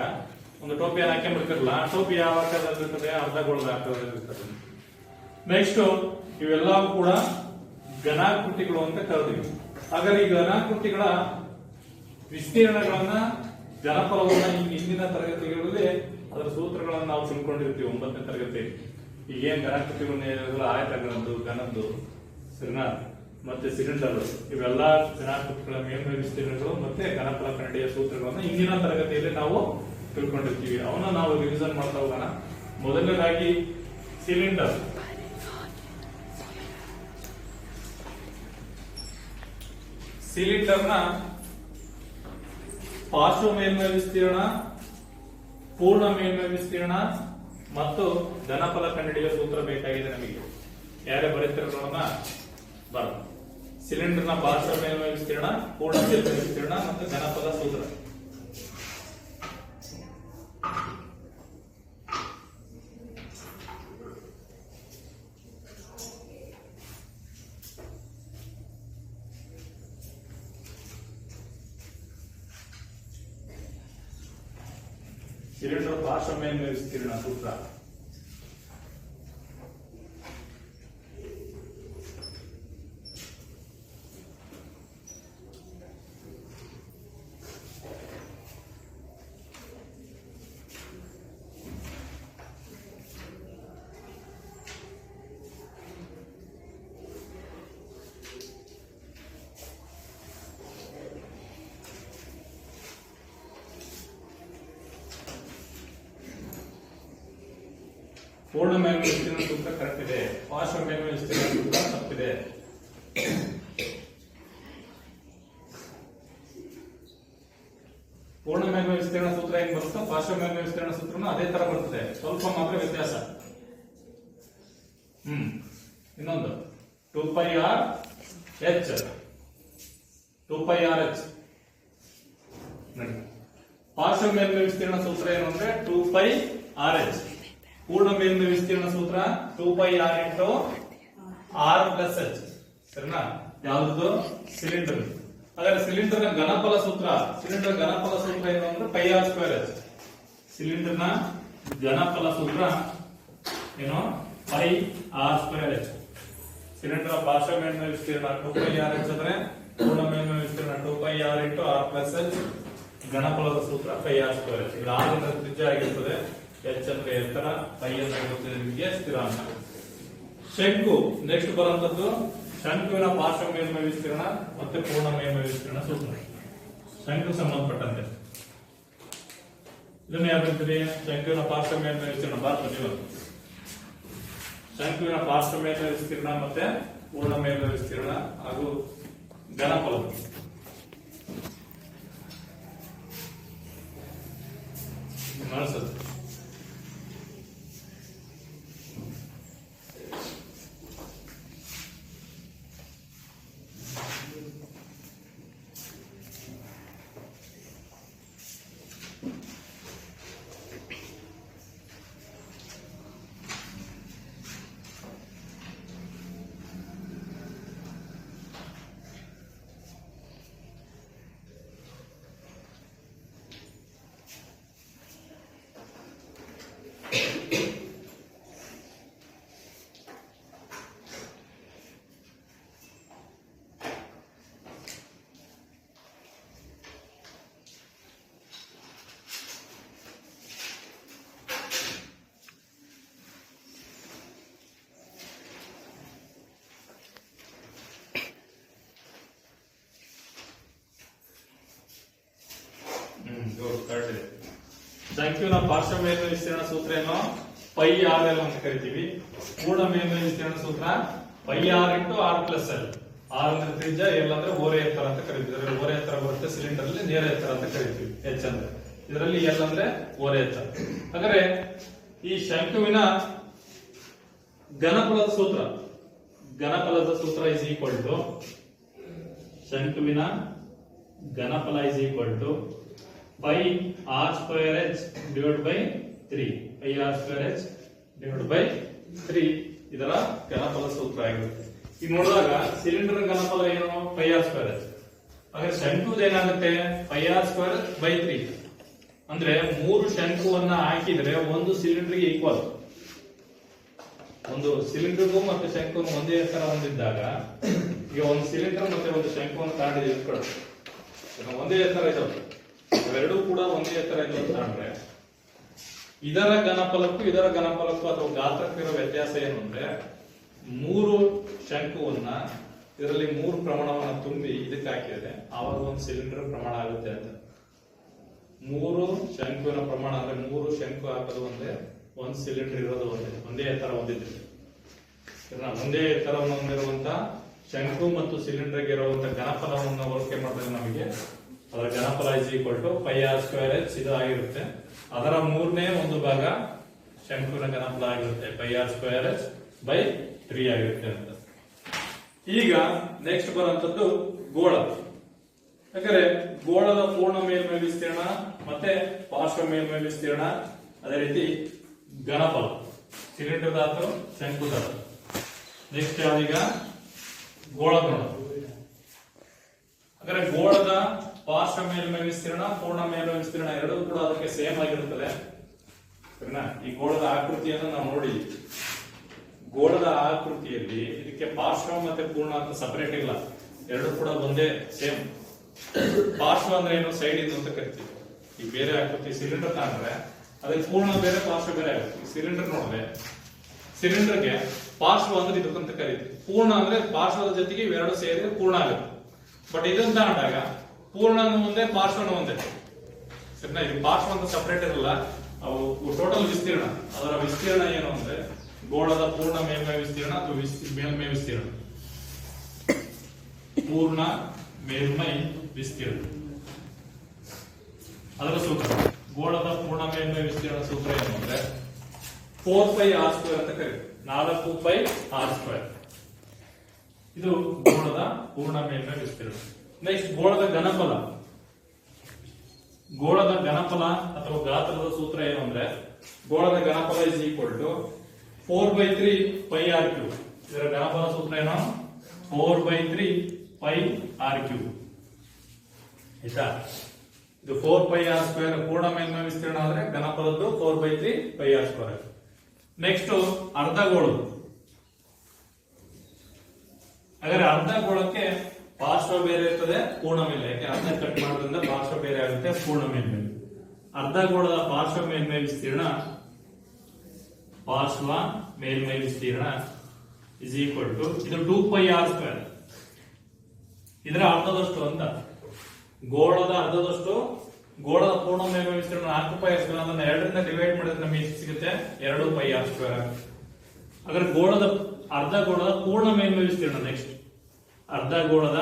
ಒಂದು ಟೋಪಿಯನ್ನು ಹಾಕ್ಕೊಂಡ್ಬಿಡ್ತಿರಲ್ಲ, ಆ ಟೋಪಿ ಯಾವ ಆಕಾರದಲ್ಲಿರ್ತದೆ? ಅರ್ಧಗೋಳದ ಆಕಾರದಲ್ಲಿರ್ತದೆ. ನೆಕ್ಸ್ಟ್ ಇವೆಲ್ಲ ಕೂಡ ಘನಾಕೃತಿಗಳು ಅಂತ ಕರೆದಿವಿ. ಹಾಗಾದ್ರೆ ಈ ಘನಾಕೃತಿಗಳ ವಿಸ್ತೀರ್ಣಗಳನ್ನ, ಜನಪದವನ್ನ ಹಿಂದಿನ ತರಗತಿಗಳಲ್ಲಿ ಅದರ ಸೂತ್ರಗಳನ್ನ ನಾವು ತಿಳ್ಕೊಂಡಿರ್ತೀವಿ 9ನೇ ತರಗತಿ. ಈಗೇನ್ ಘನಾಕೃತಿಗಳು ಆಯತಗಳದ್ದು, ಘನದ್ದು, ಸರಿನಾ, ಮತ್ತೆ ಸಿಲಿಂಡರ್, ಇವೆಲ್ಲ ಘನಾಕೃತಿಗಳ ಮೇಲ್ಮೈ ವಿಸ್ತೀರ್ಣಗಳು ಮತ್ತೆ ಘನಫಲ ಕನ್ನಡಿಯ ಸೂತ್ರಗಳನ್ನ ಹಿಂದಿನ ತರಗತಿಯಲ್ಲಿ ನಾವು ತಿಳ್ಕೊಂಡಿರ್ತೀವಿ. ಅವನ್ನ ನಾವು ರಿವಿಷನ್ ಮಾಡ್ತಾ ಹೋಗೋಣ. ಮೊದಲನೇದಾಗಿ ಸಿಲಿಂಡರ್. ಸಿಲಿಂಡರ್ನ ಪಾರ್ಶ್ವ ಮೇಲ್ಮೈ ವಿಸ್ತೀರ್ಣ, ಪೂರ್ಣ ಮೇಲ್ಮೈ ವಿಸ್ತೀರ್ಣ ಮತ್ತು ಘನಫಲ ಕಂಡುಹಿಡಿಯುವ ಸೂತ್ರ ಬೇಕಾಗಿದೆ ನಮಗೆ. ಯಾರೇ ಬರೀತಿರೋಣ ಬರ. ಸಿಲಿಂಡರ್ನ ಪಾರ್ಶ್ವ ಮೇಲ್ಮೈ ವಿಸ್ತೀರ್ಣ, ಪೂರ್ಣ ಮೇಲ್ಮೈ ವಿಸ್ತೀರ್ಣ ಮತ್ತು ಘನಫಲ ಸೂತ್ರ. ಸಿಲಿಂಡರ್ ಪಾರ್ಶ್ವ ಮೇಲ್ಮೈ ವಿಸ್ತೀರ್ಣ ಸೂತ್ರ. ಪೂರ್ಣ ಮೇಲ್ಮೈ ವಿಸ್ತೀರ್ಣ ಸೂತ್ರ ಕರೆಕ್ಟ್ ಇದೆ, ಪಾರ್ಶ್ವ ಮೇಲ್ಮೈ ವಿಸ್ತೀರ್ಣ ಸೂತ್ರ ತಪ್ಪಿದೆ. ಪೂರ್ಣ ಮೇಲ್ಮೈ ವಿಸ್ತೀರ್ಣ ಸೂತ್ರ ಹೆಂಗ್ ಬರುತ್ತೋ ಪಾರ್ಶ್ವ ಮೇಲ್ಮೈ ವಿಸ್ತೀರ್ಣ ಸೂತ್ರನೂ ಅದೇ ತರ ಬರ್ತದೆ, ಸ್ವಲ್ಪ ಮಾತ್ರ ವ್ಯತ್ಯಾಸ. ಇನ್ನೊಂದು 2πr(h). 2πr(h) ನೋಡಿ. ಪಾರ್ಶ್ವ ಮೇಲ್ಮೈ ವಿಸ್ತೀರ್ಣ ಸೂತ್ರ ಏನು ಅಂದ್ರೆ 2πr(h). ಪೂರ್ಣ ಮೇಲ್ಮೈ ವಿಸ್ತೀರ್ಣ ಸೂತ್ರ 2πr × r+h. ಸರಿನಾ? ಯಾವುದು? ಸಿಲಿಂಡರ್. ಹಾಗಾದ್ರೆ ಸಿಲಿಂಡರ್ ನ ಘನಫಲ ಸೂತ್ರ, ಸಿಲಿಂಡರ್ ಘನಫಲ ಸೂತ್ರ ಏನು ಅಂದ್ರೆ πr²h. ಸಿಲಿಂಡರ್ ನ ಘನಫಲ ಸೂತ್ರ ಏನು? πr²h. ಸಿಲಿಂಡರ್ ಪಾರ್ಶ್ವ ಮೇಲ್ಮೈ ವಿಸ್ತೀರ್ಣ 2πr(h) ಅಂದ್ರೆ ಪೂರ್ಣ ಮೇಲ್ಮೈ ವಿಸ್ತೀರ್ಣ 2πr × r+h. ಘನಫಲದ ಸೂತ್ರ πr²h. ಇದು r ನ ತ್ರಿಜ್ಯ ಆಗಿರ್ತದೆ, h ಅಂದ್ರೆ ಎತ್ತರ, π ಅಂದ್ರೆ ಸ್ಥಿರಾಂಕ. ಶಂಕು. ನೆಕ್ಸ್ಟ್ ಬರುವಂತದ್ದು ಶಂಕುವಿನ ಪಾರ್ಶ್ವ ಮೇಲ್ಮೈ ವಿಸ್ತೀರ್ಣ ಮತ್ತೆ ಪೂರ್ಣ ಮೇಲ್ಮೈ ವಿಸ್ತೀರ್ಣ ಸೂತ್ರ. ಶಂಕು ಸಂಬಂಧಪಟ್ಟಂತೆ ಇದನ್ನ ಯಾರು ಹೇಳ್ತೀರಿ? ಶಂಕುವಿನ ಪಾರ್ಶ್ವ ಮೇಲ್ಮೈ ವಿಸ್ತೀರ್ಣ ಬರ್ತದೆ. ಶಂಕುವಿನ ಪಾರ್ಶ್ವ ಮೇಲ್ಮೈ ವಿಸ್ತೀರ್ಣ ಮತ್ತೆ ಪೂರ್ಣ ಮೇಲ್ಮೈ ವಿಸ್ತೀರ್ಣ ಹಾಗೂ ಘನಫಲ. ಶಂಕುವಿನ ಪಾರ್ಶ್ವ ಮೇಲ್ಮೈ ವಿಸ್ತೀರ್ಣ ಸೂತ್ರ ಏನು? ಪೈ ಆರ್ ಎಲ್ ಅಂತ ಕರಿತೀವಿ. ಪೂರ್ಣ ಮೇಲ್ಮೈ ವಿಸ್ತೀರ್ಣ ಸೂತ್ರ pi r into r plus l. R ಅಂದ್ರೆ ತ್ರಿಜ್ಯ, ಎಲ್ ಅಂದ್ರೆ ಓರೆ ಎತ್ತರ ಅಂತ ಕರಿತೀವಿ. ಇದರಲ್ಲಿ ಓರೆ ಎತ್ತರ ಬರುತ್ತೆ, ಸಿಲಿಂಡರ್ ಅಲ್ಲಿ ನೇರ ಎತ್ತರ ಅಂತ ಕರಿತೀವಿ. ಎಚ್ ಅಂದ್ರೆ, ಇದರಲ್ಲಿ ಎಲ್ ಅಂದ್ರೆ ಓರೆ ಎತ್ತರ. ಹಾಗಾದ್ರೆ ಈ ಶಂಕುವಿನ ಘನಫಲದ ಸೂತ್ರ ಇಸ್ ಈಕ್ವಲ್ ಟು ಶಂಕುವಿನ ಘನಫಲ is equal to pi R square H divide by 3. Pi R square H divide by 3 ಇದರ ಘನಫಲ ಸೂತ್ರ ಆಗಿರುತ್ತೆ. ಈಗ ನೋಡಿದಾಗ ಸಿಲಿಂಡರ್ ಘನಫಲ ಏನು? Pi R square h. ಹಾಗಾದ್ರೆ ಶಂಕುದ ಏನಾಗುತ್ತೆ? Pi R square by 3. ಅಂದ್ರೆ 3 ಶಂಕುವನ್ನ ಹಾಕಿದ್ರೆ ಒಂದು ಸಿಲಿಂಡರ್ಗೆ ಈಕ್ವಲ್. ಒಂದು ಸಿಲಿಂಡರ್ಗೂ ಮತ್ತೆ ಶಂಕುವನ್ನು ಒಂದೇ ಎತ್ತರ ಹೊಂದಿದ್ದಾಗ, ಈಗ ಒಂದು ಸಿಲಿಂಡರ್ ಮತ್ತೆ ಒಂದು ಶಂಕುವನ್ನು ತಗೊಂಡಿದ್ದೀವಿ ಇಟ್ಕೊಳ್ಳಿ, ಒಂದೇ ಎತ್ತರ ಇದಾವೆ, ಅವೆರಡೂ ಕೂಡ ಒಂದೇ ಎತ್ತರ ಇದಾವೆ ತಗೊಂಡ್ರೆ ಇದರ ಘನಫಲಕ್ಕೂ ಅಥವಾ ಗಾತ್ರಕ್ಕಿರೋ ವ್ಯತ್ಯಾಸ ಏನು ಅಂದ್ರೆ 3 ಶಂಕುವನ್ನ ಇದರಲ್ಲಿ 3 ಪ್ರಮಾಣವನ್ನ ತುಂಬಿ ಇದಕ್ಕೆ ಹಾಕಿದ್ರೆ ಆವಾಗ ಒಂದು ಸಿಲಿಂಡರ್ ಪ್ರಮಾಣ ಆಗುತ್ತೆ ಅಂತ. 3 ಶಂಕುವಿನ ಪ್ರಮಾಣ ಅಂದ್ರೆ 3 ಶಂಕು ಹಾಕೋದು ಒಂದೇ, ಒಂದು ಸಿಲಿಂಡರ್ ಇರೋದು ಒಂದೇ ಎತ್ತರ ಹೊಂದಿದ್ರೆ, ಒಂದೇ ಎತ್ತರವನ್ನು ಹೊಂದಿರುವಂತ ಶಂಕು ಮತ್ತು ಸಿಲಿಂಡರ್ಗೆ ಇರುವಂತ ಘನಫಲವನ್ನು ಹೋಲಿಕೆ ಮಾಡಿದ್ರೆ ನಮಗೆ ಅದರ ಘನಫಲ is equal to pi R square H ಇದು ಆಗಿರುತ್ತೆ. ಅದರ 3ನೇ ಒಂದು ಭಾಗ ಶಂಕುವಿನ ಘನಫಲ ಆಗಿರುತ್ತೆ, pi R square H by 3 ಆಗಿರುತ್ತೆ ಅಂತ. ಈಗ ನೆಕ್ಸ್ಟ್ ಬರುವಂತದ್ದು ಗೋಳ. ಯಾಕಂದ್ರೆ ಗೋಳದ ಪೂರ್ಣ ಮೇಲ್ಮೈ ವಿಸ್ತೀರ್ಣ ಮತ್ತೆ ಪಾರ್ಶ್ವ ಮೇಲ್ಮೈ ವಿಸ್ತೀರ್ಣ, ಅದೇ ರೀತಿ ಘನಫಲ, ಸಿಲಿಂಡರ್ ಧಾತು, ಶಂಕು ಧಾತು. ನೆಕ್ಸ್ಟ್ ಯಾವ್ದೀಗ ಗೋಳದ ನೋಡೋದು. ಹಾಗಾದ್ರೆ ಗೋಳದ ಪಾರ್ಶ್ವ ಮೇಲ್ಮೈ ವಿಸ್ತೀರ್ಣ, ಪೂರ್ಣ ಮೇಲ್ಮೈ ವಿಸ್ತೀರ್ಣ ಎರಡೂ ಕೂಡ ಅದಕ್ಕೆ ಸೇಮ್ ಆಗಿರುತ್ತದೆ. ಸರಿನಾ? ಈ ಗೋಳದ ಆಕೃತಿಯನ್ನು ನಾವು ನೋಡಿ, ಗೋಳದ ಆಕೃತಿಯಲ್ಲಿ ಇದಕ್ಕೆ ಪಾರ್ಶ್ವ ಮತ್ತೆ ಪೂರ್ಣ ಅಂತ ಸಪರೇಟ್ ಇಲ್ಲ, ಎರಡೂ ಕೂಡ ಒಂದೇ ಸೇಮ್. ಪಾರ್ಶ್ವ ಅಂದ್ರೆ ಏನು? ಸೈಡ್ ಇದು ಅಂತ ಕರಿತೀವಿ. ಈ ಬೇರೆ ಆಕೃತಿ ಸಿಲಿಂಡರ್ ತಗೊಂಡ್ರೆ ಅದಕ್ಕೆ ಪೂರ್ಣ ಬೇರೆ ಪಾರ್ಶ್ವ ಬೇರೆ ಆಗುತ್ತೆ. ಸಿಲಿಂಡರ್ ನೋಡಿದ್ರೆ ಸಿಲಿಂಡರ್ಗೆ ಪಾರ್ಶ್ವ ಅಂದ್ರೆ ಇದಕ್ಕಂತ ಕರಿತೀವಿ, ಪೂರ್ಣ ಅಂದ್ರೆ ಪಾರ್ಶ್ವದ ಜೊತೆಗೆ ಇವೆರಡು ಸೇರಿದ್ರೆ ಪೂರ್ಣ ಆಗುತ್ತೆ. ಬಟ್ ಇದನ್ನ ತಗೊಂಡಾಗ ಪೂರ್ಣನು ಒಂದೇ, ಪಾರ್ಶ್ವನು ಒಂದೇ. ಸರಿನಾ? ಇದು ಪಾರ್ಶ್ವ ಅಂತ ಸಪರೇಟ್ ಇರಲ್ಲ, ಅವು ಟೋಟಲ್ ವಿಸ್ತೀರ್ಣ. ಅದರ ವಿಸ್ತೀರ್ಣ ಏನು ಅಂದ್ರೆ ಗೋಳದ ಪೂರ್ಣ ಮೇಲ್ಮೈ ವಿಸ್ತೀರ್ಣ ಅಥವಾ ಮೇಲ್ಮೈ ವಿಸ್ತೀರ್ಣ, ಪೂರ್ಣ ಮೇಲ್ಮೈ ವಿಸ್ತೀರ್ಣ. ಅದರ ಸೂತ್ರ ಗೋಳದ ಪೂರ್ಣ ಮೇಲ್ಮೈ ವಿಸ್ತೀರ್ಣ ಸೂತ್ರ ಏನು ಅಂದ್ರೆ 4 ಪೈ ಆರ್ ಸ್ಕ್ವೇರ್ ಅಂತ ಕರೀತೀವಿ. 4 ಪೈ ಆರ್ ಸ್ಕ್ವೇರ್ ಇದು ಗೋಳದ ಪೂರ್ಣ ಮೇಲ್ಮೈ ವಿಸ್ತೀರ್ಣ. ನೆಕ್ಸ್ಟ್ ಗೋಳದ ಘನಫಲ. ಗೋಳದ ಘನಫಲ ಅಥವಾ ಗಾತ್ರದ ಸೂತ್ರ ಏನು ಅಂದ್ರೆ ಗೋಳದ ಘನಫಲ is equal to 4/3 pi R cube. ಇದರ ಘನಫಲ ಸೂತ್ರ ಏನು? 4/3 ಪೈ ಆರ್ ಕ್ಯೂಬ್. ಆಯ್ತಾ? ಇದು 4 ಪೈ ಆರ್ ಸ್ಕ್ವೇರ್ ಪೂರ್ಣ ಮೇಲ್ಮೈ ವಿಸ್ತೀರ್ಣ ಆದ್ರೆ ಘನಫಲದ್ದು 4/3 ಪೈ ಆರ್ ಸ್ಕ್ವೇರ್. ನೆಕ್ಸ್ಟ್ ಅರ್ಧ ಗೋಳದ್ದು. ಹಾಗಾದ್ರೆ ಅರ್ಧ ಗೋಳಕ್ಕೆ ಪಾರ್ಶ್ವ ಬೇರೆ ಇರ್ತದೆ, ಪೂರ್ಣ ಮೇಲ್ಮೈ. ಯಾಕೆ? ಅರ್ಧ ಕಟ್ ಮಾಡೋದ್ರಿಂದ ಪಾರ್ಶ್ವ ಬೇರೆ ಆಗುತ್ತೆ, ಪೂರ್ಣ ಮೇಲ್ಮೈ. ಅರ್ಧ ಗೋಳದ ಪಾರ್ಶ್ವ ಮೇಲ್ಮೈ ವಿಸ್ತೀರ್ಣ ಇಸ್ ಈಕ್ವಲ್ ಟು ಇದು 2 ಪೈ ಆರ್ ಸ್ಕ್ವೇರ್. ಇದರ ಅರ್ಧದಷ್ಟು ಅಂತ. ಗೋಳದ ಅರ್ಧದಷ್ಟು, ಗೋಳದ ಪೂರ್ಣ ಮೇಲ್ಮೈ ವಿಸ್ತೀರ್ಣ 4 ಪೈ ಆರ್ ಸ್ಕ್ವೇರ್. ಅದನ್ನ 2ರಿಂದ ಡಿವೈಡ್ ಮಾಡಿದ್ರೆ ನಮಗೆ ಎಷ್ಟು ಸಿಗುತ್ತೆ? 2 ಪೈ ಆರ್ ಸ್ಕ್ವೇರ್. ಹಾಗಾದ್ರೆ ಅರ್ಧ ಗೋಳದ ಪೂರ್ಣ ಮೇಲ್ಮೈ ವಿಸ್ತೀರ್ಣ. ನೆಕ್ಸ್ಟ್ ಅರ್ಧ ಗೋಳದ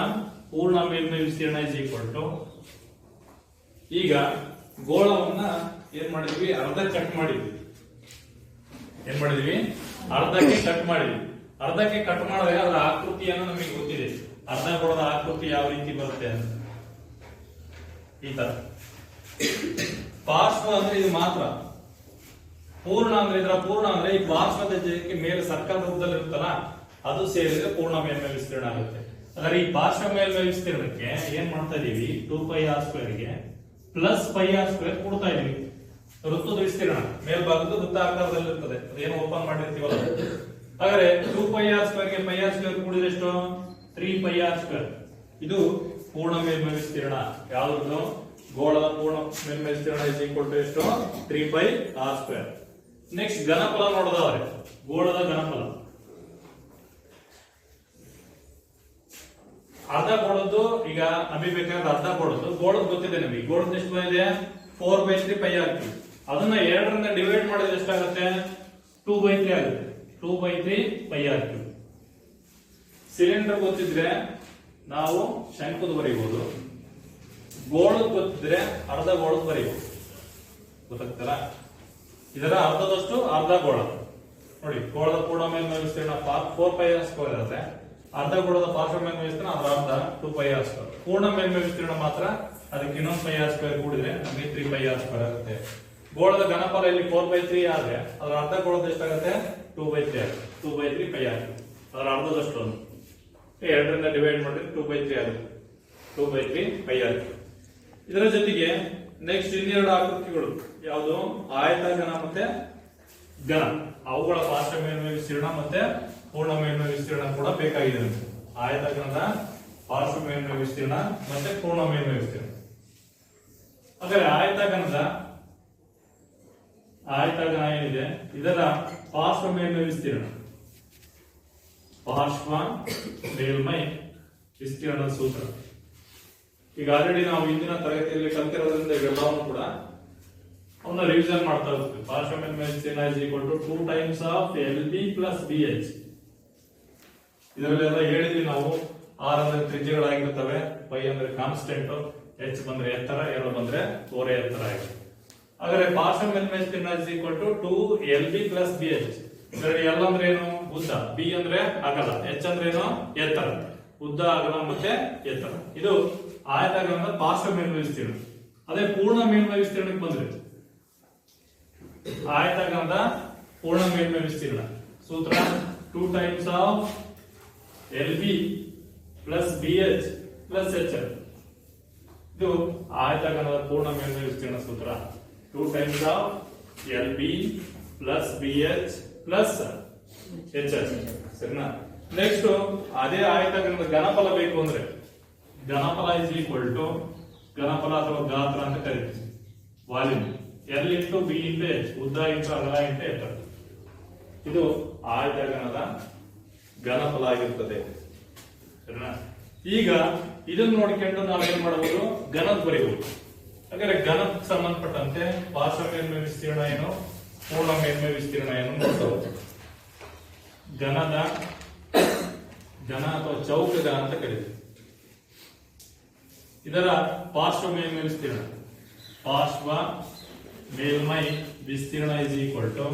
ಪೂರ್ಣ ಮೇಲ್ಮೈ ವಿಸ್ತೀರ್ಣ ಇಸ್ ಈಕ್ವಲ್ ಟು, ಈಗ ಗೋಳವನ್ನ ಏನ್ ಮಾಡಿದ್ವಿ? ಅರ್ಧ ಕಟ್ ಮಾಡಿದ್ವಿ. ಏನ್ ಮಾಡಿದ್ವಿ? ಅರ್ಧಕ್ಕೆ ಕಟ್ ಮಾಡಿದ್ವಿ. ಅರ್ಧಕ್ಕೆ ಕಟ್ ಮಾಡಿದ್ರೆ ಅದರ ಆಕೃತಿಯನ್ನು ನಮಗೆ ಗೊತ್ತಿದೆ. ಅರ್ಧ ಗೋಳದ ಆಕೃತಿ ಯಾವ ರೀತಿ ಬರುತ್ತೆ ಅಂತ ಈ ತರ. ಪಾರ್ಶ್ವ ಅಂದ್ರೆ ಇದು ಮಾತ್ರ, ಪೂರ್ಣ ಅಂದ್ರೆ ಇದರ ಪೂರ್ಣ ಅಂದ್ರೆ ಈ ಪಾರ್ಶ್ವದ ಜೊತೆಗೆ ಮೇಲೆ ಸರ್ಕಲ್ ರೂಪದಲ್ಲಿ ಇರುತ್ತಲ್ಲ ಅದು ಸೇರಿದ್ರೆ ಪೂರ್ಣ ಮೇಲ್ಮೈ ವಿಸ್ತೀರ್ಣ ಆಗುತ್ತೆ. ಆದರೆ ಈ ಪಾರ್ಶ್ವ ಮೇಲ್ಮೈ ವಿಸ್ತೀರ್ಣಕ್ಕೆ ಏನ್ ಮಾಡ್ತಾ ಇದೀವಿ? 2 ಪೈ ಆರ್ ಸ್ಕ್ವೇರ್ ಗೆ ಪ್ಲಸ್ ಪೈ ಆರ್ ಸ್ಕ್ವೇರ್ ಕೊಡ್ತಾ ಇದೀವಿ. ವೃತ್ತದ ವಿಸ್ತೀರ್ಣ ಮೇಲ್ಭಾಗದ್ದು ವೃತ್ತಾಕಾರದಲ್ಲಿ ಇರ್ತದೆ, ಅದೇನು ಓಪನ್ ಮಾಡಿರ್ತೀವಲ್ಲ. ಹಾಗಾದ್ರೆ 2 ಪೈ ಆರ್ ಸ್ಕ್ವೇರ್ ಗೆ ಪೈ ಆರ್ ಸ್ಕ್ವೇರ್ ಕೂಡಿದ್ರೆ ಎಷ್ಟು? 3 ಪೈ ಆರ್ ಸ್ಕ್ವೇರ್. ಇದು ಪೂರ್ಣ ಮೇಲ್ಮೈ ವಿಸ್ತೀರ್ಣ. ಯಾವ್ದು? ಗೋಳದ ಪೂರ್ಣ ಮೇಲ್ಮೈ ವಿಸ್ತೀರ್ಣ ಇಸ್ ಈಕ್ವಲ್ ಟು ಎಷ್ಟು? 3 ಪೈ ಆರ್ ಸ್ಕ್ವೇರ್. ನೆಕ್ಸ್ಟ್ ಘನಫಲ ನೋಡೋದಾದ್ರೆ ಗೋಳದ ಘನಫಲ ಅರ್ಧ ಗೋಳದ್ದು. ಈಗ ನಮಗೆ ಬೇಕಾದ್ರೆ ಅರ್ಧ ಗೋಳದ್ದು. ಗೋಳದ್ ಗೊತ್ತಿದೆ ನಮಗೆ. ಗೋಳದ ಎಷ್ಟು ಬಂದಿದೆ? 4/3 ಪೈ ಆರ್ ಕ್ಯೂಬ್. ಅದನ್ನ 2ರಿಂದ ಡಿವೈಡ್ ಮಾಡಿದ್ರೆ ಎಷ್ಟಾಗುತ್ತೆ? 2/3 ಆಗುತ್ತೆ. 2/3 ಪೈ ಆರ್ ಕ್ಯೂಬ್. ಸಿಲಿಂಡರ್ ಗೊತ್ತಿದ್ರೆ ನಾವು ಶಂಕುದು ಬರೀಬಹುದು, ಗೋಳದ ಗೊತ್ತಿದ್ರೆ ಅರ್ಧ ಗೋಳದ ಬರೀಬಹುದು. ಗೊತ್ತಾಗ್ತಲ್ಲ? ಇದರ ಅರ್ಧದಷ್ಟು ಅರ್ಧ ಗೋಳ. ನೋಡಿ, ಗೋಳದ ಪೂರ್ಣ ಮೇಲ್ಮೈ ವಿಸ್ತೀರ್ಣ 4πr² ಇರುತ್ತೆ. ಅರ್ಧ ಗೋಳದ ಪಾರ್ಶ್ವ ಮೇಲ್ಮೈ ವಿಸ್ತೀರ್ಣ ಅದರ ಅರ್ಧ 2πr². ಪೂರ್ಣ ಮೇಲ್ಮೈ ವಿಸ್ತೀರ್ಣ ಮಾತ್ರ ಅದಕ್ಕೆ ಇನ್ನೊಂದು πr² ಕೂಡಿದ್ರೆ ನಮಗೆ 3πr² ಆಗುತ್ತೆ. ಗೋಳದ ಘನಫಲ ಇಲ್ಲಿ 4/3 ಆದ್ರೆ ಅದರ ಅರ್ಧ ಗೋಳದ ಎಷ್ಟಾಗುತ್ತೆ? 2/3 ಆಗುತ್ತೆ. 2/3πr. ಅದರ ಅರ್ಧದಷ್ಟು 2ರಿಂದ ಡಿವೈಡ್ ಮಾಡಿದ್ರೆ 2/3 ಆಗುತ್ತೆ. 2/3πr. ಇದರ ಜೊತೆಗೆ ನೆಕ್ಸ್ಟ್ ಇನ್ನೆರಡು ಆಕೃತಿಗಳು ಯಾವುದು? ಆಯತ ಘನ ಮತ್ತೆ ಘನ. ಅವುಗಳ ಪಾರ್ಶ್ವ ಮೇಲ್ಮೈ ವಿಸ್ತೀರ್ಣ ಮತ್ತೆ ಪೂರ್ಣ ಮೇಲ್ಮೈ ವಿಸ್ತೀರ್ಣ ಕೂಡ ಬೇಕಾಗಿದೆ. ಆಯತ ಘನದ ಪಾರ್ಶ್ವ ಮೇಲ್ಮೈ ವಿಸ್ತೀರ್ಣ ಮತ್ತೆ ಪೂರ್ಣ ಮೇಲ್ಮೈ ವಿಸ್ತೀರ್ಣ. ಹಾಗಾದ್ರೆ ಆಯತ ಘನ ಏನಿದೆ ಇದರ ಪಾರ್ಶ್ವ ಮೇಲ್ಮೈ ವಿಸ್ತೀರ್ಣ, ಪಾರ್ಶ್ವ ಮೇಲ್ಮೈ ವಿಸ್ತೀರ್ಣದ ಸೂತ್ರ ಈಗ ಆಲ್ರೆಡಿ ನಾವು ಇಂದಿನ ತರಗತಿಯಲ್ಲಿ ಕಲಿತಿರೋದ್ರಿಂದ ಇವೆಲ್ಲವನ್ನು ಕೂಡ ಅವನ್ನ ರಿವಿಷನ್ ಮಾಡ್ತಾ ಹೋಗ್ತೀವಿ. ಪಾರ್ಶ್ವ ಮೇಲ್ಮೈ ವಿಸ್ತೀರ್ಣ is equal to 2 times of LB plus BH. ಇದರಲ್ಲೆಲ್ಲ ಹೇಳಿದ್ವಿ ನಾವು. R ಅಂದ್ರೆ ತ್ರಿಜ್ಯಗಳಾಗಿರ್ತವೆ, π ಅಂದ್ರೆ ಕಾನ್ಸ್ಟೆಂಟ್, h ಬಂದ್ರೆ ಎತ್ತರ, l ಬಂದ್ರೆ ಓರೆ ಎತ್ತರ ಆಗಿದೆ. ಹಾಗಾದ್ರೆ ಪಾರ್ಶ್ವ ಮೇಲ್ಮೈ ವಿಸ್ತೀರ್ಣ is equal to 2LB plus BH. ಇದರಲ್ಲಿ L ಅಂದ್ರೆ ಏನು? ಉದ್ದ, B ಅಂದ್ರೆ ಅಗಲ, h ಅಂದ್ರೆ ಏನು? ಎತ್ತರ. ಉದ್ದ, ಅಗಲ ಮತ್ತೆ ಎತ್ತರ. ಇದು ಆಯತಾಕಾರದ ಪಾರ್ಶ್ವ ಮೇಲ್ಮೈ ವಿಸ್ತೀರ್ಣ. ಅದೇ ಪೂರ್ಣ ಮೇಲ್ಮೈ ವಿಸ್ತೀರ್ಣಕ್ಕೆ ಬಂದ್ರೆ ಆಯತಾಕಾರದ ಪೂರ್ಣ ಮೇಲ್ಮೈ ವಿಸ್ತೀರ್ಣ ಸೂತ್ರ 2 times of LB plus BH plus HL. ಇದು ಆಯತಾಕಾರದ ಪೂರ್ಣ ಮೇಲ್ಮೈ ವಿಸ್ತೀರ್ಣ ಸೂತ್ರ 2 times of LB plus BH plus HL. ಸರಿನಾ? ನೆಕ್ಸ್ಟ್ ಅದೇ ಆಯತಾಕಾರದ ಘನಫಲ ಬೇಕು ಅಂದ್ರೆ ಘನಫಲ is equal to ಘನಫಲ ಅಥವಾ ಗಾತ್ರ ಅಂತ ಕರೀತೀವಿ, volume. L into B into H, ಉದ್ದ ಇಂಟು ಅಗಲ ಇಂಟು ಎತ್ತರ. ಇದು ಆಯತಾಘನದ ಘನಫಲ ಆಗಿರ್ತದೆ. ಸರಿನಾ? ಈಗ ಇದನ್ನು ನೋಡಿಕೊಂಡು ನಾವೇನ್ ಮಾಡಬಹುದು? ಘನದ ಬರೀಬಹುದು. ಹಾಗಾದ್ರೆ ಘನಕ್ಕೆ ಸಂಬಂಧಪಟ್ಟಂತೆ ಪಾರ್ಶ್ವ ಮೇಲ್ಮೈ ವಿಸ್ತೀರ್ಣ ಏನು, ಪೂರ್ಣ ಮೇಲ್ಮೈ ವಿಸ್ತೀರ್ಣ ಏನು ನೋಡ್ತಾ ಘನ ಅಥವಾ ಚೌಕ ಘನ ಅಂತ ಕರೀತೀವಿ. ಇದರ ಪಾರ್ಶ್ವ ಮೇಲ್ಮೈ ವಿಸ್ತೀರ್ಣ, ಪಾರ್ಶ್ವ ಮೇಲ್ಮೈ ವಿಸ್ತೀರ್ಣ is equal to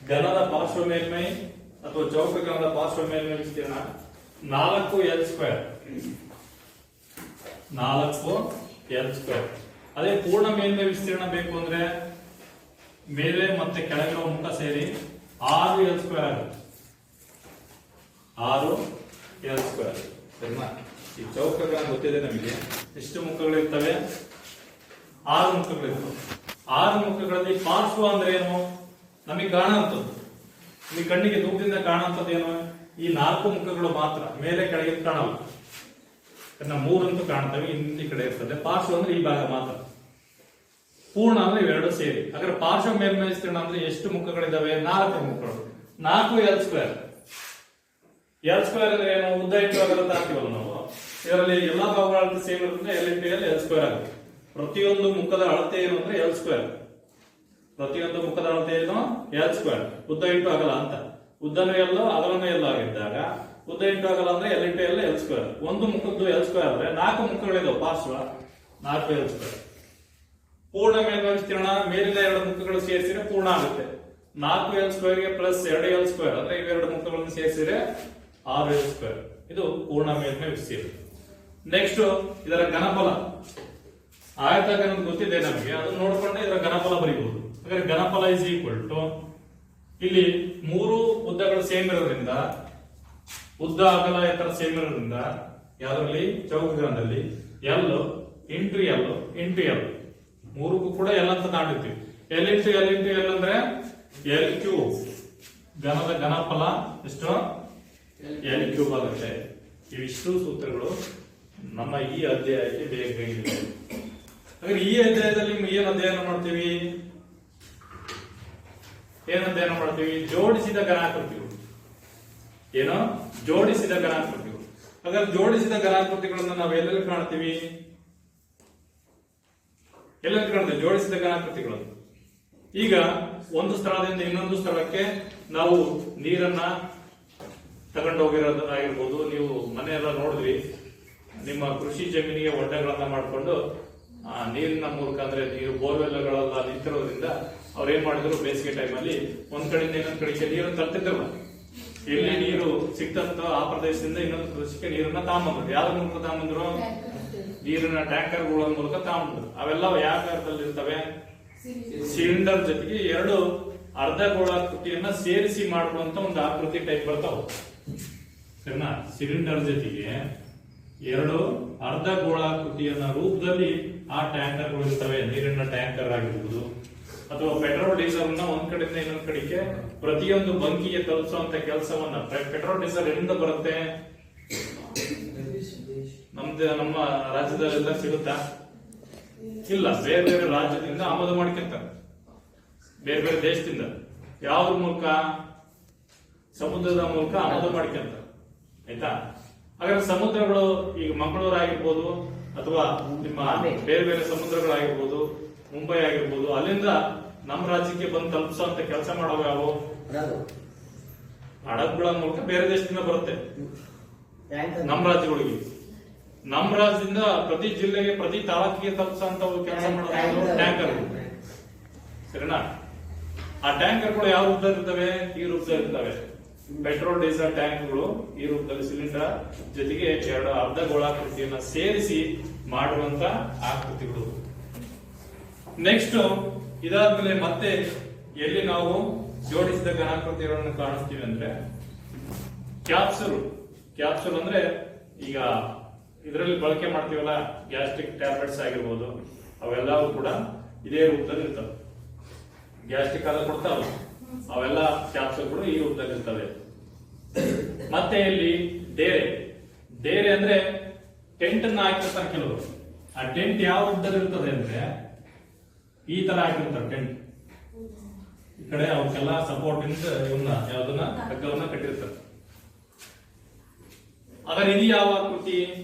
ಘನದ ಪಾರ್ಶ್ವ ಮೇಲ್ಮೈ ಅಥವಾ ಚೌಕ ಘನದ ಪಾರ್ಶ್ವ ಮೇಲ್ಮೈ ವಿಸ್ತೀರ್ಣ 4L². 4L². ಅದೇ ಪೂರ್ಣ ಮೇಲ್ಮೈ ವಿಸ್ತೀರ್ಣ ಬೇಕು ಅಂದ್ರೆ ಮೇಲೆ ಮತ್ತೆ ಕೆಳಗಿರುವ ಮುಖ ಸೇರಿ 6L² ಆಗುತ್ತೆ. 6L². ಸರಿನಾ? ಈ ಚೌಕ ಘನ ಗೊತ್ತಿದೆ ನಮಗೆ. ಎಷ್ಟು ಮುಖಗಳಿರ್ತವೆ? 6 ಮುಖಗಳಿರ್ತವೆ. 6 ಮುಖಗಳಲ್ಲಿ ಪಾರ್ಶ್ವ ಅಂದ್ರೆ ಏನು? ನಮಗೆ ಕಾಣುವಂಥದ್ದು, ನಿಮಗೆ ಕಣ್ಣಿಗೆ ದೂರದಿಂದ ಕಾಣುವಂಥದ್ದು ಏನು? ಈ 4 ಮುಖಗಳು ಮಾತ್ರ, ಮೇಲೆ ಕೆಳಗೆ ಕಾಣಲ್ಲ. 3 ಅಂತೂ ಕಾಣ್ತವೆ, ಇನ್ನೊಂದು ಕಡೆ ಇರ್ತದೆ. ಪಾರ್ಶ್ವ ಅಂದ್ರೆ ಈ ಭಾಗ ಮಾತ್ರ. ಪೂರ್ಣ ಅಂದ್ರೆ ಇವೆರಡು ಸೇರಿ. ಹಾಗಾದ್ರೆ ಪಾರ್ಶ್ವ ಮೇಲ್ಮೈ ವಿಸ್ತೀರ್ಣ ಅಂದ್ರೆ ಎಷ್ಟು ಮುಖಗಳಿದಾವೆ? 4 ಮುಖಗಳು. 4L². L² ಅಂದ್ರೆ ಏನು? ಉದ್ದ ಇಂಟು ಅಗಲ ಅಂತೀವಲ್ಲ ನಾವು. ಇದರಲ್ಲಿ ಎಲ್ಲಾ ಭಾಗಗಳ ಅಳತೆ ಸೇಮ್ ಇರುತ್ತೆ. L into L, L² ಆಗುತ್ತೆ. ಪ್ರತಿಯೊಂದು ಮುಖದ ಅಳತೆ ಏನು ಅಂದ್ರೆ L². ಪ್ರತಿಯೊಂದು ಮುಖದ ಅಳತೆ ಏನು? L². ಉದ್ದ ಇಂಟು ಅಗಲ ಅಂತ. ಉದ್ದನೂ ಎಲ್ಲೋ ಅಗಲನೂ ಎಲ್ಲೋ ಆಗಿದ್ದಾಗ ಉದ್ದ ಇಂಟು ಅಗಲ ಅಂದ್ರೆ L into L, L². ಒಂದು ಮುಖದ್ದು L² ಆದ್ರೆ 4 ಮುಖಗಳಿದಾವೆ ಪಾರ್ಶ್ವ, 4L². ಪೂರ್ಣ ಮೇಲ್ಮೈ ವಿಸ್ತೀರ್ಣ ಮೇಲಿನ 2 ಮುಖಗಳು ಸೇರಿಸಿದ್ರೆ ಪೂರ್ಣ ಆಗುತ್ತೆ. 4L² ಗೆ ಪ್ಲಸ್ 2L² ಅಂದ್ರೆ ಇವೆರಡು ಮುಖಗಳನ್ನು ಸೇರಿಸಿದ್ರೆ 6L². ಇದು ಪೂರ್ಣ ಮೇಲ್ಮೈ ವಿಸ್ತೀರ್ಣ. ನೆಕ್ಸ್ಟ್ ಇದರ ಘನಫಲ. ಆಯತಾಘನದ ಗೊತ್ತಿದೆ ನಮಗೆ, ಅದನ್ನು ನೋಡಿಕೊಂಡೆ ಇದರ ಘನಫಲ ಬರೀಬಹುದು. ಹಾಗಾದ್ರೆ ಘನಫಲ is equal to ಇಲ್ಲಿ 3 ಉದ್ದಗಳು ಸೇಮ್ ಇರೋದ್ರಿಂದ, ಉದ್ದ ಅಗಲ ಎತ್ತರ ಸೇಮ್ ಇರೋದ್ರಿಂದ ಯಾವ್ದ್ರಲ್ಲಿ? ಚೌಕ ಘನದಲ್ಲಿ L into L into L. 3ಕ್ಕೂ ಕೂಡ L ಅಂತ ಕಾಣಿರ್ತೀವಿ. L into L into L ಅಂದ್ರೆ L3. ಘನದ ಘನಫಲ ಎಷ್ಟು? L3 ಆಗುತ್ತೆ. ಇವಿಷ್ಟು ಸೂತ್ರಗಳು ನಮ್ಮ ಈ ಅಧ್ಯಾಯಕ್ಕೆ ಬೇಕಾಗಿದೆ. ಹಾಗಾದ್ರೆ ಈ ಅಧ್ಯಾಯದಲ್ಲಿ ಏನು ಅಧ್ಯಯನ ಮಾಡ್ತೀವಿ? ಜೋಡಿಸಿದ ಘನಾಕೃತಿಗಳು. ಏನೋ ಜೋಡಿಸಿದ ಘನಾಕೃತಿಗಳು. ಹಾಗಾದ್ರೆ ಜೋಡಿಸಿದ ಘನಾಕೃತಿಗಳನ್ನ ನಾವು ಎಲ್ಲೆಲ್ಲಿ ಕಾಣ್ತೀವಿ? ಎಲ್ಲೆಲ್ಲಿ ಕಾಣ್ತೀವಿ ಜೋಡಿಸಿದ ಘನಾಕೃತಿಗಳನ್ನು? ಈಗ ಒಂದು ಸ್ಥಳದಿಂದ ಇನ್ನೊಂದು ಸ್ಥಳಕ್ಕೆ ನಾವು ನೀರನ್ನ ತಗೊಂಡೋಗಿರೋದಾಗಿರ್ಬೋದು. ನೀವು ಮನೆಯೆಲ್ಲ ನೋಡಿದ್ರಿ, ನಿಮ್ಮ ಕೃಷಿ ಜಮೀನಿಗೆ ಹೊಂಡಗಳನ್ನ ಮಾಡಿಕೊಂಡು ನೀರಿನ ಮೂಲಕ, ಅಂದ್ರೆ ನೀರು ಬೋರ್ವೆಲ್ಗಳೆಲ್ಲ ನಿಂತಿರೋದ್ರಿಂದ ಅವ್ರು ಏನ್ ಮಾಡಿದ್ರು, ಬೇಸಿಗೆ ಟೈಮಲ್ಲಿ ಒಂದ್ ಕಡೆಯಿಂದ ಇನ್ನೊಂದ್ ಕಡೆಗೆ ನೀರು ತರ್ತಿದ್ರಲ್ಲ, ಎಲ್ಲಿ ನೀರು ಸಿಕ್ತಂತ ಆ ಪ್ರದೇಶದಿಂದ ಇನ್ನೊಂದು ಪ್ರದೇಶಕ್ಕೆ ನೀರನ್ನ ತಗೊಂಬಂದ್ರು. ಯಾವ್ದ್ರ ಮೂಲಕ ತಗೊಂಬಂದ್ರು? ನೀರಿನ ಟ್ಯಾಂಕರ್ಗಳ ಮೂಲಕ ತಗೊಂಬಂದ್ರು. ಅವೆಲ್ಲ ಯಾವ ಆಕಾರದಲ್ಲಿ ಇರ್ತವೆ? ಸಿಲಿಂಡರ್ ಜೊತೆಗೆ ಎರಡು ಅರ್ಧ ಗೋಳಾಕೃತಿಯನ್ನ ಸೇರಿಸಿ ಮಾಡುವಂತ ಒಂದು ಆಕೃತಿ ಟೈಪ್ ಬರ್ತಾವ, ಸರಿನಾ? ಸಿಲಿಂಡರ್ ಜೊತೆಗೆ ಎರಡು ಅರ್ಧ ಗೋಳಾಕೃತಿಯನ್ನ ರೂಪದಲ್ಲಿ ಆ ಟ್ಯಾಂಕರ್ಗಳು ಇರ್ತವೆ. ನೀರಿನ ಟ್ಯಾಂಕರ್ ಆಗಿರ್ಬೋದು, ಅಥವಾ ಪೆಟ್ರೋಲ್ ಡೀಸೆಲ್ ನ ಒಂದ್ ಕಡೆಯಿಂದ ಇನ್ನೊಂದ್ ಕಡೆಗೆ ಪ್ರತಿಯೊಂದು ಬಂಕಿಗೆ ತಲುಪಿಸುವಂತ ಕೆಲಸವನ್ನ. ಪೆಟ್ರೋಲ್ ಡೀಸೆಲ್ ಎಲ್ಲಿಂದ ಬರುತ್ತೆ? ನಮ್ಮ ರಾಜ್ಯದಲ್ಲೆಲ್ಲ ಸಿಗುತ್ತಾ? ಇಲ್ಲ, ಬೇರೆ ಬೇರೆ ರಾಜ್ಯದಿಂದ ಆಮದು ಮಾಡ್ಕೊಂತಾರೆ, ಬೇರೆ ಬೇರೆ ದೇಶದಿಂದ. ಯಾವ್ದ್ರ ಮೂಲಕ? ಸಮುದ್ರದ ಮೂಲಕ ಆಮದು ಮಾಡ್ಕೊಂತಾರೆ, ಆಯ್ತಾ? ಹಾಗಾದ್ರೆ ಸಮುದ್ರಗಳು ಈಗ ಮಂಗಳೂರು ಆಗಿರ್ಬೋದು, ಅಥವಾ ನಿಮ್ಮ ಬೇರೆ ಬೇರೆ ಸಮುದ್ರಗಳಾಗಿರ್ಬೋದು, ಮುಂಬೈ ಆಗಿರ್ಬೋದು, ಅಲ್ಲಿಂದ ನಮ್ಮ ರಾಜ್ಯಕ್ಕೆ ಬಂದು ತಲುಪಿಸುವಂತ ಕೆಲಸ ಮಾಡೋವು ಯಾವ? ಹಡಗುಗಳ ಮೂಲಕ ಬೇರೆ ದೇಶದಿಂದ ಬರುತ್ತೆ ನಮ್ಮ ರಾಜ್ಯಗಳಿಗೆ. ನಮ್ಮ ರಾಜ್ಯದಿಂದ ಪ್ರತಿ ಜಿಲ್ಲೆಗೆ, ಪ್ರತಿ ತಾಲೂಕಿಗೆ ತಲುಪಿಸುವಂತ ಕೆಲಸ ಮಾಡೋದು ಟ್ಯಾಂಕರ್, ಸರಿನಾ? ಆ ಟ್ಯಾಂಕರ್ಗಳು ಯಾವ ರೂಪದಲ್ಲಿ ಇರ್ತವೆ? ಈ ರೂಪದಲ್ಲಿ ಇರ್ತವೆ. ಪೆಟ್ರೋಲ್ ಡೀಸೆಲ್ ಟ್ಯಾಂಕ್ಗಳು ಈ ರೂಪದಲ್ಲಿ ಸಿಲಿಂಡರ್ ಜೊತೆಗೆ ಎರಡು ಅರ್ಧ ಗೋಳಾಕೃತಿಯನ್ನ ಸೇರಿಸಿ ಮಾಡುವಂತ ಆಕೃತಿಗಳು. ನೆಕ್ಸ್ಟ್ ಇದಾದ್ಮೇಲೆ ಮತ್ತೆ ಎಲ್ಲಿ ನಾವು ಜೋಡಿಸಿದ ಘನಾಕೃತಿಗಳನ್ನು ಕಾಣಿಸ್ತೀವಿ ಅಂದ್ರೆ ಕ್ಯಾಪ್ಸುಲ್. ಕ್ಯಾಪ್ಸುಲ್ ಅಂದ್ರೆ ಈಗ ಇದರಲ್ಲಿ ಬಳಕೆ ಮಾಡ್ತೀವಲ್ಲ, ಗ್ಯಾಸ್ಟ್ರಿಕ್ ಟ್ಯಾಬ್ಲೆಟ್ಸ್ ಆಗಿರ್ಬೋದು, ಅವೆಲ್ಲವೂ ಕೂಡ ಇದೇ ರೂಪದಲ್ಲಿ ಇರ್ತವೆ. ಗ್ಯಾಸ್ಟ್ರಿಕ್ ಆದ ಕೊಡ್ತಾವ, ಅವೆಲ್ಲ ಕ್ಯಾಪ್ಸುಲ್ಗಳು ಈ ರೂಪದಲ್ಲಿ ಇರ್ತವೆ. ಮತ್ತೆ ಇಲ್ಲಿ ಡೇರೆ. ಡೇರೆ ಅಂದ್ರೆ ಟೆಂಟ್ ಅನ್ನ ಹಾಕಿರ್ತಾರೆ ಕೆಲವರು. ಆ ಟೆಂಟ್ ಯಾವ ರೂಪದಲ್ಲಿ ಇರ್ತದೆ ಅಂದ್ರೆ ಈ ತರ ಹಾಕಿರ್ತಾರೆ ಟೆಂಟ್. ಈ ಕಡೆ ಅವಕ್ಕೆಲ್ಲ ಸಪೋರ್ಟ್ ಇಂದ ಇವನ್ನ ಯಾವ್ದನ್ನ ಹಗ್ಗವನ್ನ ಕಟ್ಟಿರ್ತಾರೆ. ಆದರೆ ಇದು ಯಾವ ಆಕೃತಿ?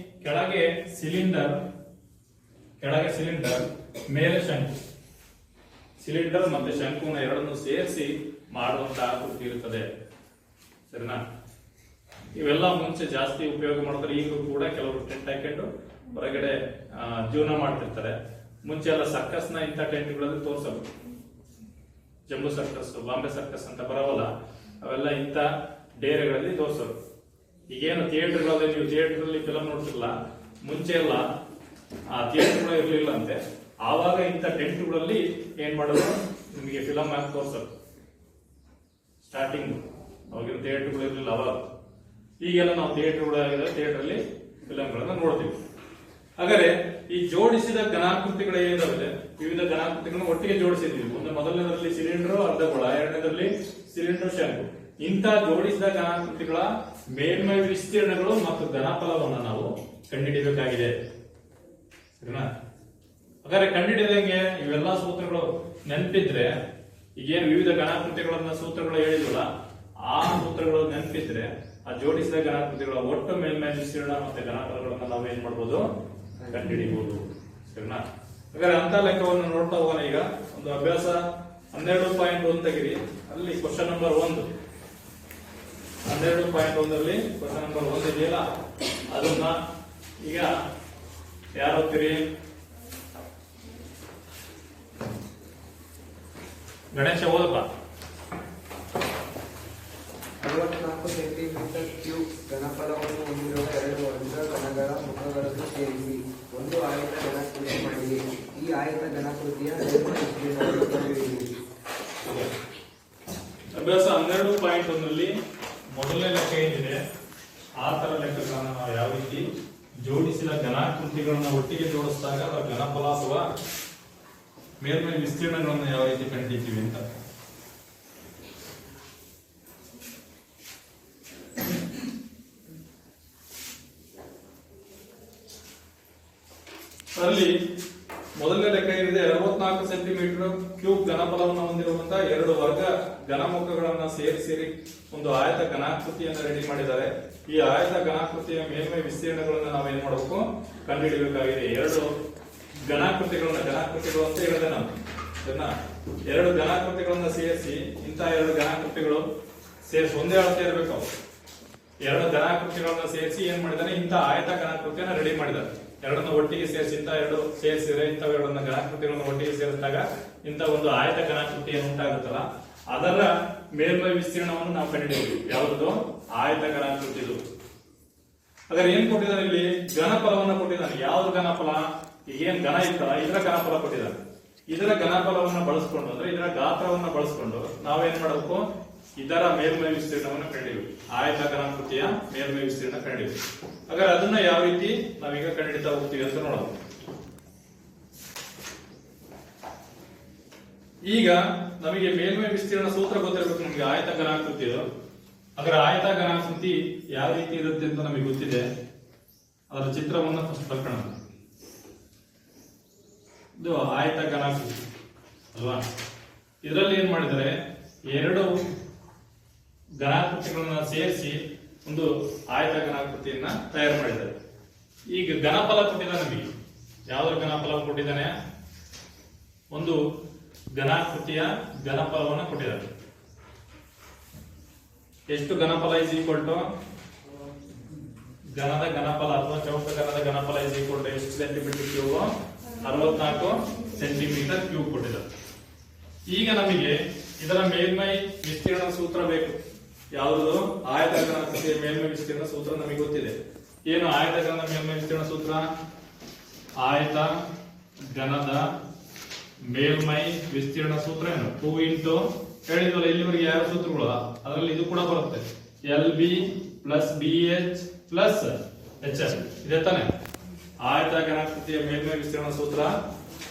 ಕೆಳಗೆ ಸಿಲಿಂಡರ್, ಮೇಲೆ ಶಂಕು. ಸಿಲಿಂಡರ್ ಮತ್ತೆ ಶಂಕುನ ಎರಡನ್ನು ಸೇರಿಸಿ ಮಾಡುವಂತ ಆಕೃತಿ ಇರುತ್ತದೆ, ಸರಿನಾ? ಇವೆಲ್ಲ ಮುಂಚೆ ಜಾಸ್ತಿ ಉಪಯೋಗ ಮಾಡ್ತಾರೆ. ಈಗಲೂ ಕೂಡ ಕೆಲವರು ಟೆಂಟ್ ಹಾಕೊಂಡು ಹೊರಗಡೆ ಜೀವನ ಮಾಡ್ತಿರ್ತಾರೆ. ಮುಂಚೆ ಎಲ್ಲ ಸರ್ಕಸ್ ನ ಇಂಥ ಟೆಂಟ್ಗಳಲ್ಲಿ ತೋರ್ಸಲ್ಲ. ಜಂಬೂ ಸರ್ಕಸ್, ಬಾಂಬೆ ಸರ್ಕಸ್ ಅಂತ ಬರವಲ್ಲ, ಅವೆಲ್ಲ ಇಂಥ ಡೇರೆಗಳಲ್ಲಿ ತೋರ್ಸೋರು. ಈಗೇನು ಥಿಯೇಟರ್ಗಳಲ್ಲಿ, ನೀವು ಥಿಯೇಟರ್ ಅಲ್ಲಿ ಫಿಲಂ ನೋಡ್ತಿರಲ್ಲ, ಮುಂಚೆ ಎಲ್ಲ ಆ ಥಿಯೇಟರ್ಗಳು ಇರ್ಲಿಲ್ಲ ಅಂತೆ. ಆವಾಗ ಇಂಥ ಟೆಂಟ್ಗಳಲ್ಲಿ ಏನ್ ಮಾಡೋದು, ನಿಮಗೆ ಫಿಲಂ ಹಾಕಿ ತೋರ್ಸೋರು. ಸ್ಟಾರ್ಟಿಂಗ್ ಅವಾಗಿನ ಥಿಯೇಟರ್ಗಳು ಇರ್ಲಿಲ್ಲ ಅವಾಗ. ಈಗೆಲ್ಲ ನಾವು ಥಿಯೇಟರ್ಗಳಾಗಿದೆ, ಥಿಯೇಟರ್ ಅಲ್ಲಿ ಫಿಲಂಗಳನ್ನ ನೋಡ್ತೀವಿ. ಹಾಗಾದ್ರೆ ಈ ಜೋಡಿಸಿದ ಘನಾಕೃತಿಗಳು ಏನಿದಾವೆ, ವಿವಿಧ ಘನಾಕೃತಿಗಳನ್ನು ಒಟ್ಟಿಗೆ ಜೋಡಿಸಿದ್ವಿ. ಮೊದಲನೇದರಲ್ಲಿ ಸಿಲಿಂಡರ್ ಅರ್ಧ ಗೋಳ, ಎರಡನೇದರಲ್ಲಿ ಸಿಲಿಂಡರ್ ಶಂಕು. ಇಂಥ ಜೋಡಿಸಿದ ಘನಾಕೃತಿಗಳ ಮೇಲ್ಮೈ ವಿಸ್ತೀರ್ಣಗಳು ಮತ್ತು ಘನಫಲವನ್ನು ನಾವು ಕಂಡುಹಿಡಿಯಬೇಕಾಗಿದೆ, ಸರಿನಾ? ಹಾಗಾದ್ರೆ ಕಂಡುಹಿಡಿದಂಗೆ ಇವೆಲ್ಲ ಸೂತ್ರಗಳು ನೆನಪಿದ್ರೆ, ಈಗೇನು ವಿವಿಧ ಘನಾಕೃತಿಗಳನ್ನ ಸೂತ್ರಗಳು ಹೇಳಿದ್ವಲ್ಲ, ಆ ಸೂತ್ರಗಳು ನೆನಪಿದ್ರೆ ಆ ಜೋಡಿಸಿದ ಘನಾಕೃತಿಗಳ ಒಟ್ಟು ಮೇಲ್ಮೈ ವಿಸ್ತೀರ್ಣ ಮತ್ತೆ ಘನಫಲಗಳನ್ನ ನಾವು ಏನ್ ಮಾಡ್ಬೋದು, ಕಂಡುಹಿಡಿಬಹುದು, ಸರಿನಾ? ಹಾಗಾದ್ರೆ ಅಂತ ಲೆಕ್ಕವನ್ನು ನೋಡ್ತಾ ಹೋಗೋಣ. ಈಗ ಒಂದು ಅಭ್ಯಾಸ 12.1 ತೆಗಿರಿ. ಅಲ್ಲಿ ಕ್ವಶನ್ ನಂಬರ್ 1, 12.1ರಲ್ಲಿ ಕ್ವಶನ್ ನಂಬರ್ 1 ಇದೆಯಲ್ಲ, ಅದನ್ನ ಈಗ ಯಾರು ಓದ್ತೀರಿ? ಗಣೇಶ ಓದಪ್ಪ. 64 ಸೆಂಟಿಮೀಟರ್ ಕ್ಯೂಬ್ ಘನಫಲವನ್ನು ಹೊಂದಿರುವ ಎರಡು ವರ್ಗ ಘನಗಳ ಮುಖಗಳನ್ನು ಸೇರಿಸಿ ಒಂದು ಆಯತ ಘನಾಕೃತಿ ಮಾಡಿದೆ. ಈ ಆಯತ ಘನಾಕೃತಿಯ ಅಭ್ಯಾಸ 12.1ರಲ್ಲಿ ಮೊದಲನೇ ಲೆಕ್ಕ ಏನಿದೆ, ಆ ತರ ಲೆಕ್ಕಗಳನ್ನ ನಾವು ಯಾವ ರೀತಿ ಜೋಡಿಸಿದ ಘನಾಕೃತಿಗಳನ್ನ ಒಟ್ಟಿಗೆ ಜೋಡಿಸಿದಾಗ ಅದರ ಘನಫಲ ಅಥವಾ ಮೇಲ್ಮೈ ವಿಸ್ತೀರ್ಣಗಳನ್ನು ಯಾವ ರೀತಿ ಕಂಡುಹಿಡಿತೀವಿ ಅಂತ. ಅಲ್ಲಿ ಮೊದಲನೇ ಲೆಕ್ಕ ಏನಿದೆ, 64 ಸೆಂಟಿಮೀಟರ್ ಕ್ಯೂಬ್ ಘನಫಲವನ್ನು ಹೊಂದಿರುವಂತಹ ಎರಡು ವರ್ಗ ಘನಮುಖಗಳನ್ನ ಸೇರಿ ಒಂದು ಆಯತ ಘನಾಕೃತಿಯನ್ನು ರೆಡಿ ಮಾಡಿದ್ದಾರೆ. ಈ ಆಯತ ಘನಾಕೃತಿಯ ಮೇಲ್ಮೈ ವಿಸ್ತೀರ್ಣಗಳನ್ನ ನಾವೇನ್ ಮಾಡಬೇಕು, ಕಂಡುಹಿಡಿಯಬೇಕಾಗಿದೆ. ಎರಡು ಘನಾಕೃತಿಗಳು ಅಂತ ಹೇಳಿದೆ ನಾನು. ಎರಡು ಘನಾಕೃತಿಗಳನ್ನ ಸೇರಿಸಿ ಇಂಥ ಎರಡು ಘನಾಕೃತಿಗಳು ಸೇರಿಸಿ ಒಂದೇ ಅಳತೆ ಇರಬೇಕು. ಎರಡು ಘನಾಕೃತಿಗಳನ್ನ ಸೇರಿಸಿ ಏನ್ ಮಾಡಿದಾನೆ, ಇಂಥ ಆಯತ ಘನಾಕೃತಿಯನ್ನ ರೆಡಿ ಮಾಡಿದಾರೆ. ಎರಡನ್ನ ಒಟ್ಟಿಗೆ ಸೇರಿಸಿ ಇಂಥ ಎರಡು ಸೇರಿಸಿದ್ರೆ ಇಂಥ ಎರಡನ್ನ ಘನಾಕೃತಿಗಳನ್ನ ಒಟ್ಟಿಗೆ ಸೇರಿಸಿದಾಗ ಇಂಥ ಒಂದು ಆಯತ ಘನಾಕೃತಿ ಏನು ಉಂಟಾಗುತ್ತಲ್ಲ ಅದರ ಮೇಲ್ಮೈ ವಿಸ್ತೀರ್ಣವನ್ನು ನಾವು ಕಂಡುಹಿಡಿಯಬೇಕು. ಯಾವುದು? ಆಯತ ಘನಾಕೃತಿದು. ಹಾಗಾದ್ರೆ ಏನ್ ಕೊಟ್ಟಿದ್ದಾನೆ ಇಲ್ಲಿ? ಘನಫಲವನ್ನ ಕೊಟ್ಟಿದ್ದಾನೆ. ಯಾವ್ದು ಘನಫಲ? ಏನ್ ಘನ ಇತ್ತಲ್ಲ ಇದರ ಘನಫಲ ಕೊಟ್ಟಿದ್ದಾನೆ. ಇದರ ಘನಫಲವನ್ನ ಬಳಸ್ಕೊಂಡು ಅಂದ್ರೆ ಇದರ ಗಾತ್ರವನ್ನ ಬಳಸ್ಕೊಂಡು ನಾವೇನ್ ಮಾಡಬೇಕು, ಇದರ ಮೇಲ್ಮೈ ವಿಸ್ತೀರ್ಣವನ್ನು ಕಂಡುಹಿಡಿಯಬೇಕು. ಆಯತ ಘನಾಕೃತಿಯ ಮೇಲ್ಮೈ ವಿಸ್ತೀರ್ಣ ಕಂಡುಹಿಡಿಯಬೇಕು. ಹಾಗಾದ್ರೆ ಅದನ್ನ ಯಾವ ರೀತಿ ನಾವೀಗ ಕಂಡುಹಿಡಿತಾ ಹೋಗ್ತೀವಿ ಅಂತ ನೋಡೋಣ. ಈಗ ನಮಗೆ ಮೇಲ್ಮೈ ವಿಸ್ತೀರ್ಣ ಸೂತ್ರ ಗೊತ್ತಿರಬೇಕು. ನಮಗೆ ಆಯತ ಘನಾಕೃತಿದು. ಹಾಗಾದ್ರೆ ಆಯತ ಘನಾಕೃತಿ ಯಾವ ರೀತಿ ಇರುತ್ತೆ ಅಂತ ನಮಗೆ ಗೊತ್ತಿದೆ. ಅದರ ಚಿತ್ರವನ್ನು ಫಸ್ಟ್ ಬರ್ಕೋಣ. ಇದು ಆಯತ ಘನಾಕೃತಿ ಅಲ್ವಾ? ಇದರಲ್ಲಿ ಏನ್ ಮಾಡಿದರೆ ಎರಡು ಘನಾಕೃತಿಗಳನ್ನ ಸೇರಿಸಿ ಒಂದು ಆಯತ ಘನಾಕೃತಿಯನ್ನ ತಯಾರು ಮಾಡಿದ್ದಾರೆ. ಈಗ ಘನಫಲ ಕೊಟ್ಟಿದ್ದಾನೆ ನಮಗೆ. ಯಾವ್ದ್ರ ಘನಫಲ ಕೊಟ್ಟಿದ್ದಾನೆ? ಒಂದು ಘನಾಕೃತಿಯ ಘನಫಲವನ್ನು ಕೊಟ್ಟಿದ್ದಾರೆ. ಎಷ್ಟು ಘನಫಲ ಇಸ್ ಈಕ್ವಲ್ ಟು ಘನದ ಘನಫಲ ಅಥವಾ ಚೌಕ ಘನದ ಘನಫಲ ಇಸ್ ಈಕ್ವಲ್ ಟು ಎಷ್ಟು ಸೆಂಟಿಮೀಟರ್ ಕ್ಯೂಬ್? 64 ಸೆಂಟಿಮೀಟರ್ ಕ್ಯೂಬ್ ಕೊಟ್ಟಿದ್ದಾರೆ. ಈಗ ನಮಗೆ ಇದರ ಮೇಲ್ಮೈ ವಿಸ್ತೀರ್ಣ ಸೂತ್ರ ಬೇಕು. ಯಾವುದು? ಆಯತ ಘನಾಕೃತಿಯ ಮೇಲ್ಮೈ ವಿಸ್ತೀರ್ಣ ಸೂತ್ರ ನಮಗೆ ಗೊತ್ತಿದೆ. ಏನು ಆಯತ ಘನದ ಮೇಲ್ಮೈ ವಿಸ್ತೀರ್ಣ ಸೂತ್ರ? ಆಯತ ಘನದ ಮೇಲ್ಮೈ ವಿಸ್ತೀರ್ಣ ಸೂತ್ರ ಏನು? 2 ಇಂಟು ಹೇಳಿದ್ವಲ್ಲ ಇಲ್ಲಿವರೆಗೆ ಯಾವ ಸೂತ್ರಗಳು, ಅದರಲ್ಲಿ ಇದು ಕೂಡ ಬರುತ್ತೆ. LB plus BH plus HL ಇದೆ ತಾನೆ? ಆಯತ ಘನಾಕೃತಿಯ ಮೇಲ್ಮೈ ವಿಸ್ತೀರ್ಣ ಸೂತ್ರ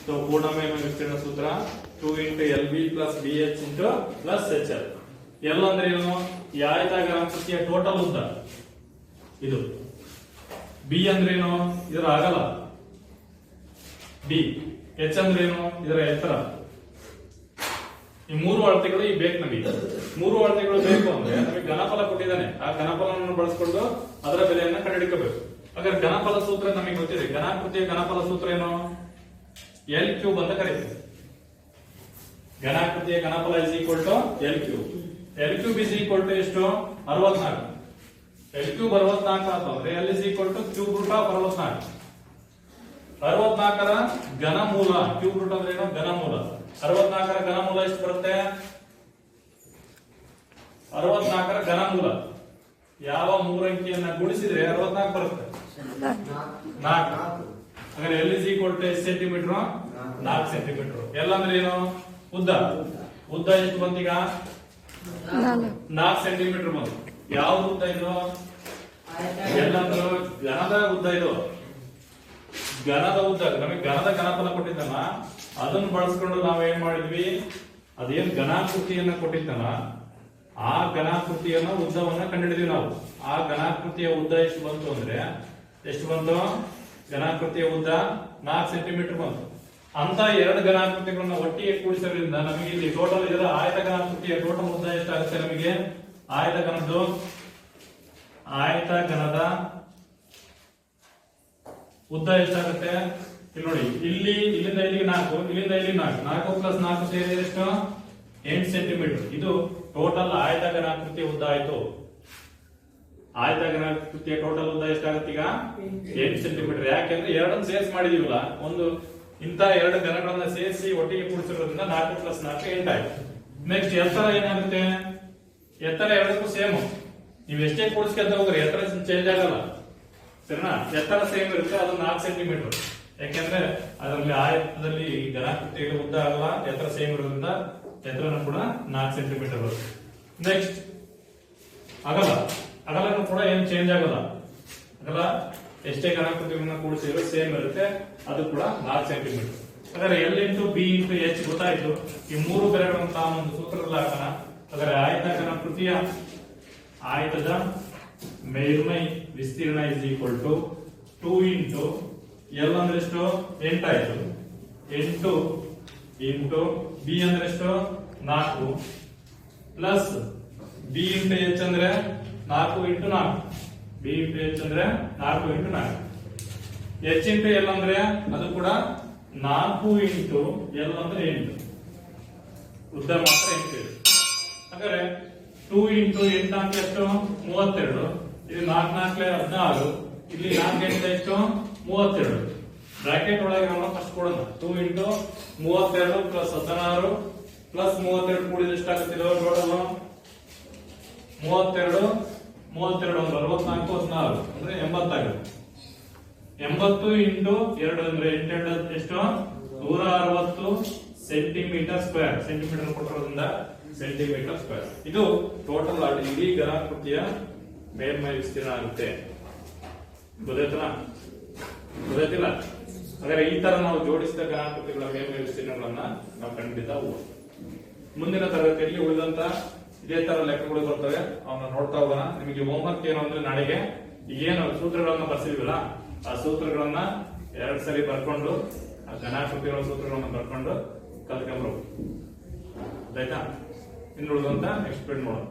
ಪೂರ್ಣ ಮೇಲ್ಮೈ ವಿಸ್ತೀರ್ಣ ಸೂತ್ರ 2 into LB plus BH into plus HL. L ಅಂದ್ರೆ ಏನು? ಈ ಆಯತ ಘನಾಕೃತಿಯ ಟೋಟಲ್ ಉದ್ದ ಇದು. B ಅಂದ್ರೆ ಏನು? ಇದರ ಅಗಲ D. H ಅಂದ್ರೆ ಏನು? ಇದರ ಎತ್ತರ. ಈ ಮೂರು ಅಳತೆಗಳು ಈಗ ಬೇಕು ನಮಗೆ. ಮೂರು ಅಳತೆಗಳು ಬೇಕು ಅಂದ್ರೆ ನಮಗೆ ಘನಫಲ ಕೊಟ್ಟಿದ್ದಾನೆ. ಆ ಘನಫಲವನ್ನು ಬಳಸಿಕೊಂಡು ಅದರ ಬೆಲೆಯನ್ನ ಕಂಡುಹಿಡಿಯಬೇಕು. ಹಾಗಾದ್ರೆ ಘನಫಲ ಸೂತ್ರ ನಮಗೆ ಗೊತ್ತಿದೆ. ಘನಾಕೃತಿಯ ಘನಫಲ ಸೂತ್ರ ಏನು? L ಕ್ಯೂಬ್ ಅಂತ ಕರೀತೀವಿ. ಘನಾಕೃತಿಯ ಘನಫಲ is equal to L cube. L cube is equal to ಎಷ್ಟು? 64. L ಕ್ಯೂಬ್ 64 ಅಂತಂದ್ರೆ L is equal to cube root of 64. 64ರ ಘನಮೂಲ. ಕ್ಯೂಬ್ ರೂಟ್ ಅಂದ್ರೆ ಏನು? ಘನಮೂಲ. 64ರ ಘನಮೂಲ ಎಷ್ಟು ಬರುತ್ತೆ? 64ರ ಘನಮೂಲ ಯಾವ ಮೂರಂಕಿಯನ್ನ ಗುಣಿಸಿದ್ರೆ 64 ಬರುತ್ತೆ? 4. ಹಾಗಾದ್ರೆ L ಇಸ್ ಈಕ್ವಲ್ ಟು ಎಷ್ಟು ಸೆಂಟಿಮೀಟರ್? 4 ಸೆಂಟಿಮೀಟರ್. L ಅಂದ್ರೆ ಏನು? ಉದ್ದ. ಉದ್ದ ಎಷ್ಟು ಬಂತೀಗ? 4 ಸೆಂಟಿಮೀಟರ್ ಬಂತು. ಯಾವ್ದು ಉದ್ದ ಇದು? L ಅಂದ್ರೆ ಘನದ ಉದ್ದ. ಇದು ಘನದ ಉದ್ದ. ನಮಗೆ ಘನದ ಘನಫಲ ಕೊಟ್ಟಿದ್ದಾನ, ಅದನ್ನು ಬಳಸ್ಕೊಂಡು ನಾವೇನ್ ಮಾಡಿದ್ವಿ, ಅದೇನ್ ಘನಾಕೃತಿಯನ್ನ ಕೊಟ್ಟಿದ್ದಾನ ಆ ಘನಾಕೃತಿಯನ್ನ ಉದ್ದವನ್ನ ಕಂಡುಹಿಡಿದ್ವಿ ನಾವು. ಆ ಘನಾಕೃತಿಯ ಉದ್ದ ಎಷ್ಟು ಬಂತು ಅಂದ್ರೆ ಎಷ್ಟು ಬಂತು? ಘನಾಕೃತಿಯ ಉದ್ದ 4 ಸೆಂಟಿಮೀಟರ್ ಬಂತು. ಅಂತ ಎರಡು ಘನಾಕೃತಿಗಳನ್ನ ಒಟ್ಟಿಗೆ ಕೂಡಿಸೋದ್ರಿಂದ ನಮಗೆ ಇಲ್ಲಿ ಟೋಟಲ್ ಇದರ ಆಯತ ಘನಾಕೃತಿಯ ಟೋಟಲ್ ಉದ್ದ ಎಷ್ಟಾಗುತ್ತೆ? ನಮಗೆ ಆಯತ ಘನದ ಉದ್ದ ಎಷ್ಟಾಗುತ್ತೆ? ಇಲ್ಲಿ ನೋಡಿ, ಇಲ್ಲಿಂದ ಇಲ್ಲಿಗೆ 4, ಇಲ್ಲಿಂದ ಇಲ್ಲಿ 4, 4 ಪ್ಲಸ್ 4 ಸೇರಿದ್ರೆ ಎಷ್ಟು? 8 ಸೆಂಟಿಮೀಟರ್. ಇದು ಟೋಟಲ್ ಆಯತ ಘನಾಕೃತಿಯ ಉದ್ದ ಆಯ್ತು. ಆಯತ ಘನಾಕೃತಿಯ ಟೋಟಲ್ ಉದ್ದ ಎಷ್ಟಾಗುತ್ತೆ ಈಗ? 8 ಸೆಂಟಿಮೀಟರ್. ಯಾಕೆಂದ್ರೆ ಎರಡನ್ನು ಸೇರಿಸಿ ಮಾಡಿದೀವಲ್ಲ, ಒಂದು ಇಂತ ಎರಡು ಘನಗಳನ್ನ ಸೇರಿಸಿ ಒಟ್ಟಿಗೆ ಕೂಡಿಸಿರೋದ್ರಿಂದ 4 ಪ್ಲಸ್ 4 8 ಆಯ್ತು. ನೆಕ್ಸ್ಟ್ ಎತ್ತರ ಏನಾಗುತ್ತೆ? ಎತ್ತರ ಎರಡಕ್ಕೂ ಸೇಮ್. ನೀವು ಎಷ್ಟೇ ಕೂಡಿಸ್ಕೊಂತ ಹೋಗ್ರಿ ಎತ್ತರ ಚೇಂಜ್ ಆಗಲ್ಲ. ಸರಿನಾ? ಎತ್ತರ ಸೇಮ್ ಇರುತ್ತೆ, ಅದು 4 ಸೆಂಟಿಮೀಟರ್. ಯಾಕೆಂದ್ರೆ ಅದರಲ್ಲಿ ಆಯತದಲ್ಲಿ ಘನಾಕೃತಿಯ ಉದ್ದ ಆಗಲ್ಲ, ಎತ್ತರ ಸೇಮ್ ಇರೋದ್ರಿಂದ ಎತ್ತರನೂ ಕೂಡ 4 ಸೆಂಟಿಮೀಟರ್ ಬರುತ್ತೆ. ನೆಕ್ಸ್ಟ್ ಅಗಲನೂ ಕೂಡ ಏನು ಚೇಂಜ್ ಆಗಲ್ಲ. ಅಗಲ ಎಷ್ಟೇ ಘನಾಕೃತಿಗಳನ್ನ ಕೂಡಿಸಿದ್ರು ಸೇಮ್ ಇರುತ್ತೆ, ಅದು ಕೂಡ 4 ಸೆಂಟಿಮೀಟರ್. ಹಾಗಾದ್ರೆ L into B into H ಗೊತ್ತಾಯ್ತು. ಈ ಮೂರು ಬೆಲೆಗಳನ್ನು ತಾನೊಂದು ಸೂತ್ರದಲ್ಲಿ ಹಾಕೋಣ. ಹಾಗಾದ್ರೆ ಆಯತ ಘನಾಕೃತಿಯ ಆಯತದ ಮೇಲ್ಮೈ ವಿಸ್ತೀರ್ಣ is equal to 2 into L ಅಂದ್ರೆ ಎಷ್ಟು? 8 ಆಯ್ತು. 8 ಇಂಟು B ಅಂದ್ರೆ ಎಷ್ಟು? 4 ಪ್ಲಸ್ B ಇಂಟು H ಅಂದ್ರೆ 4 ಇಂಟು 4. B ಇಂಟು H ಅಂದ್ರೆ 4 ಇಂಟು 4. H ಇಂಟು L ಅಂದ್ರೆ ಅದು ಕೂಡ 4 ಇಂಟು L ಅಂದ್ರೆ 8. ಉದ್ದ ಮಾತ್ರ 8 ಇದೆ. ಹಾಗಾದ್ರೆ 2 ಇಂಟು 8 ಅಂತ ಎಷ್ಟು 32, ಇಲ್ಲಿ 4 4 16, ಇಲ್ಲಿ 4 8 ಎಷ್ಟು 32. ಬ್ರಾಕೆಟ್ ಒಳಗೆ ನಾವು ಫಸ್ಟ್ ಕೊಡೋಣ. 2 ಇಂಟು 32 ಪ್ಲಸ್ 16 ಪ್ಲಸ್ 32 ಕೂಡಿದ್ರೆ ಎಷ್ಟಾಗುತ್ತೆ ಟೋಟಲ್ 32 32 ಅಂದ್ರೆ 64 16 ಅಂದ್ರೆ 80 ಆಗುತ್ತೆ. 80 ಇಂಟು 2 ಅಂದ್ರೆ 8 ಎಷ್ಟು 160 ಸೆಂಟಿಮೀಟರ್ ಸ್ಕ್ವೇರ್. ಸೆಂಟಿಮೀಟರ್ ಕೊಟ್ಟಿರೋದ್ರಿಂದ ಸೆಂಟಿಮೀಟರ್ ಸ್ಕ್ವೇರ್. ಇದು ಟೋಟಲ್ ಇಡೀ ಘನಾಕೃತಿಯ ಮೇಲ್ಮೈ ವಿಸ್ತೀರ್ಣ ಆಗುತ್ತೆ. ಗೊತ್ತಾಯ್ತಲ್ಲ? ಗೊತ್ತಾಯ್ತಿಲ್ಲ? ಹಾಗಾದ್ರೆ ಈ ತರ ನಾವು ಜೋಡಿಸಿದ ಘನಾಕೃತಿಗಳ ಮೇಲ್ಮೈ ವಿಸ್ತೀರ್ಣಗಳನ್ನ ನಾವು ಖಂಡಿತ ಓದ್ತೀವಿ. ಮುಂದಿನ ತರಗತಿಯಲ್ಲಿ ಉಳಿದಂತ ಇದೇ ತರ ಲೆಕ್ಕಗಳು ಬರ್ತವೆ, ಅವನ್ನ ನೋಡ್ತಾ ಹೋಗೋಣ. ನಿಮಗೆ ಹೋಮ್ವರ್ಕ್ ಏನು ಅಂದ್ರೆ ನಾಳೆಗೆ ಏನು ಸೂತ್ರಗಳನ್ನ ಬರ್ಸಿದ್ವಲ್ಲ ಆ ಸೂತ್ರಗಳನ್ನ 2 ಸರಿ ಬರ್ಕೊಂಡು ಆ ಘನಾಕೃತಿಗಳ ಸೂತ್ರಗಳನ್ನ ಬರ್ಕೊಂಡು ಕಲ್ತ್ಕೊಂಡ್ರು. ಆಯ್ತಾ? ಇನ್ನು ಉಳಿದಂತ ನೆಕ್ಸ್ಟ್ ಪೀರಿಯಡ್ ನೋಡೋಣ.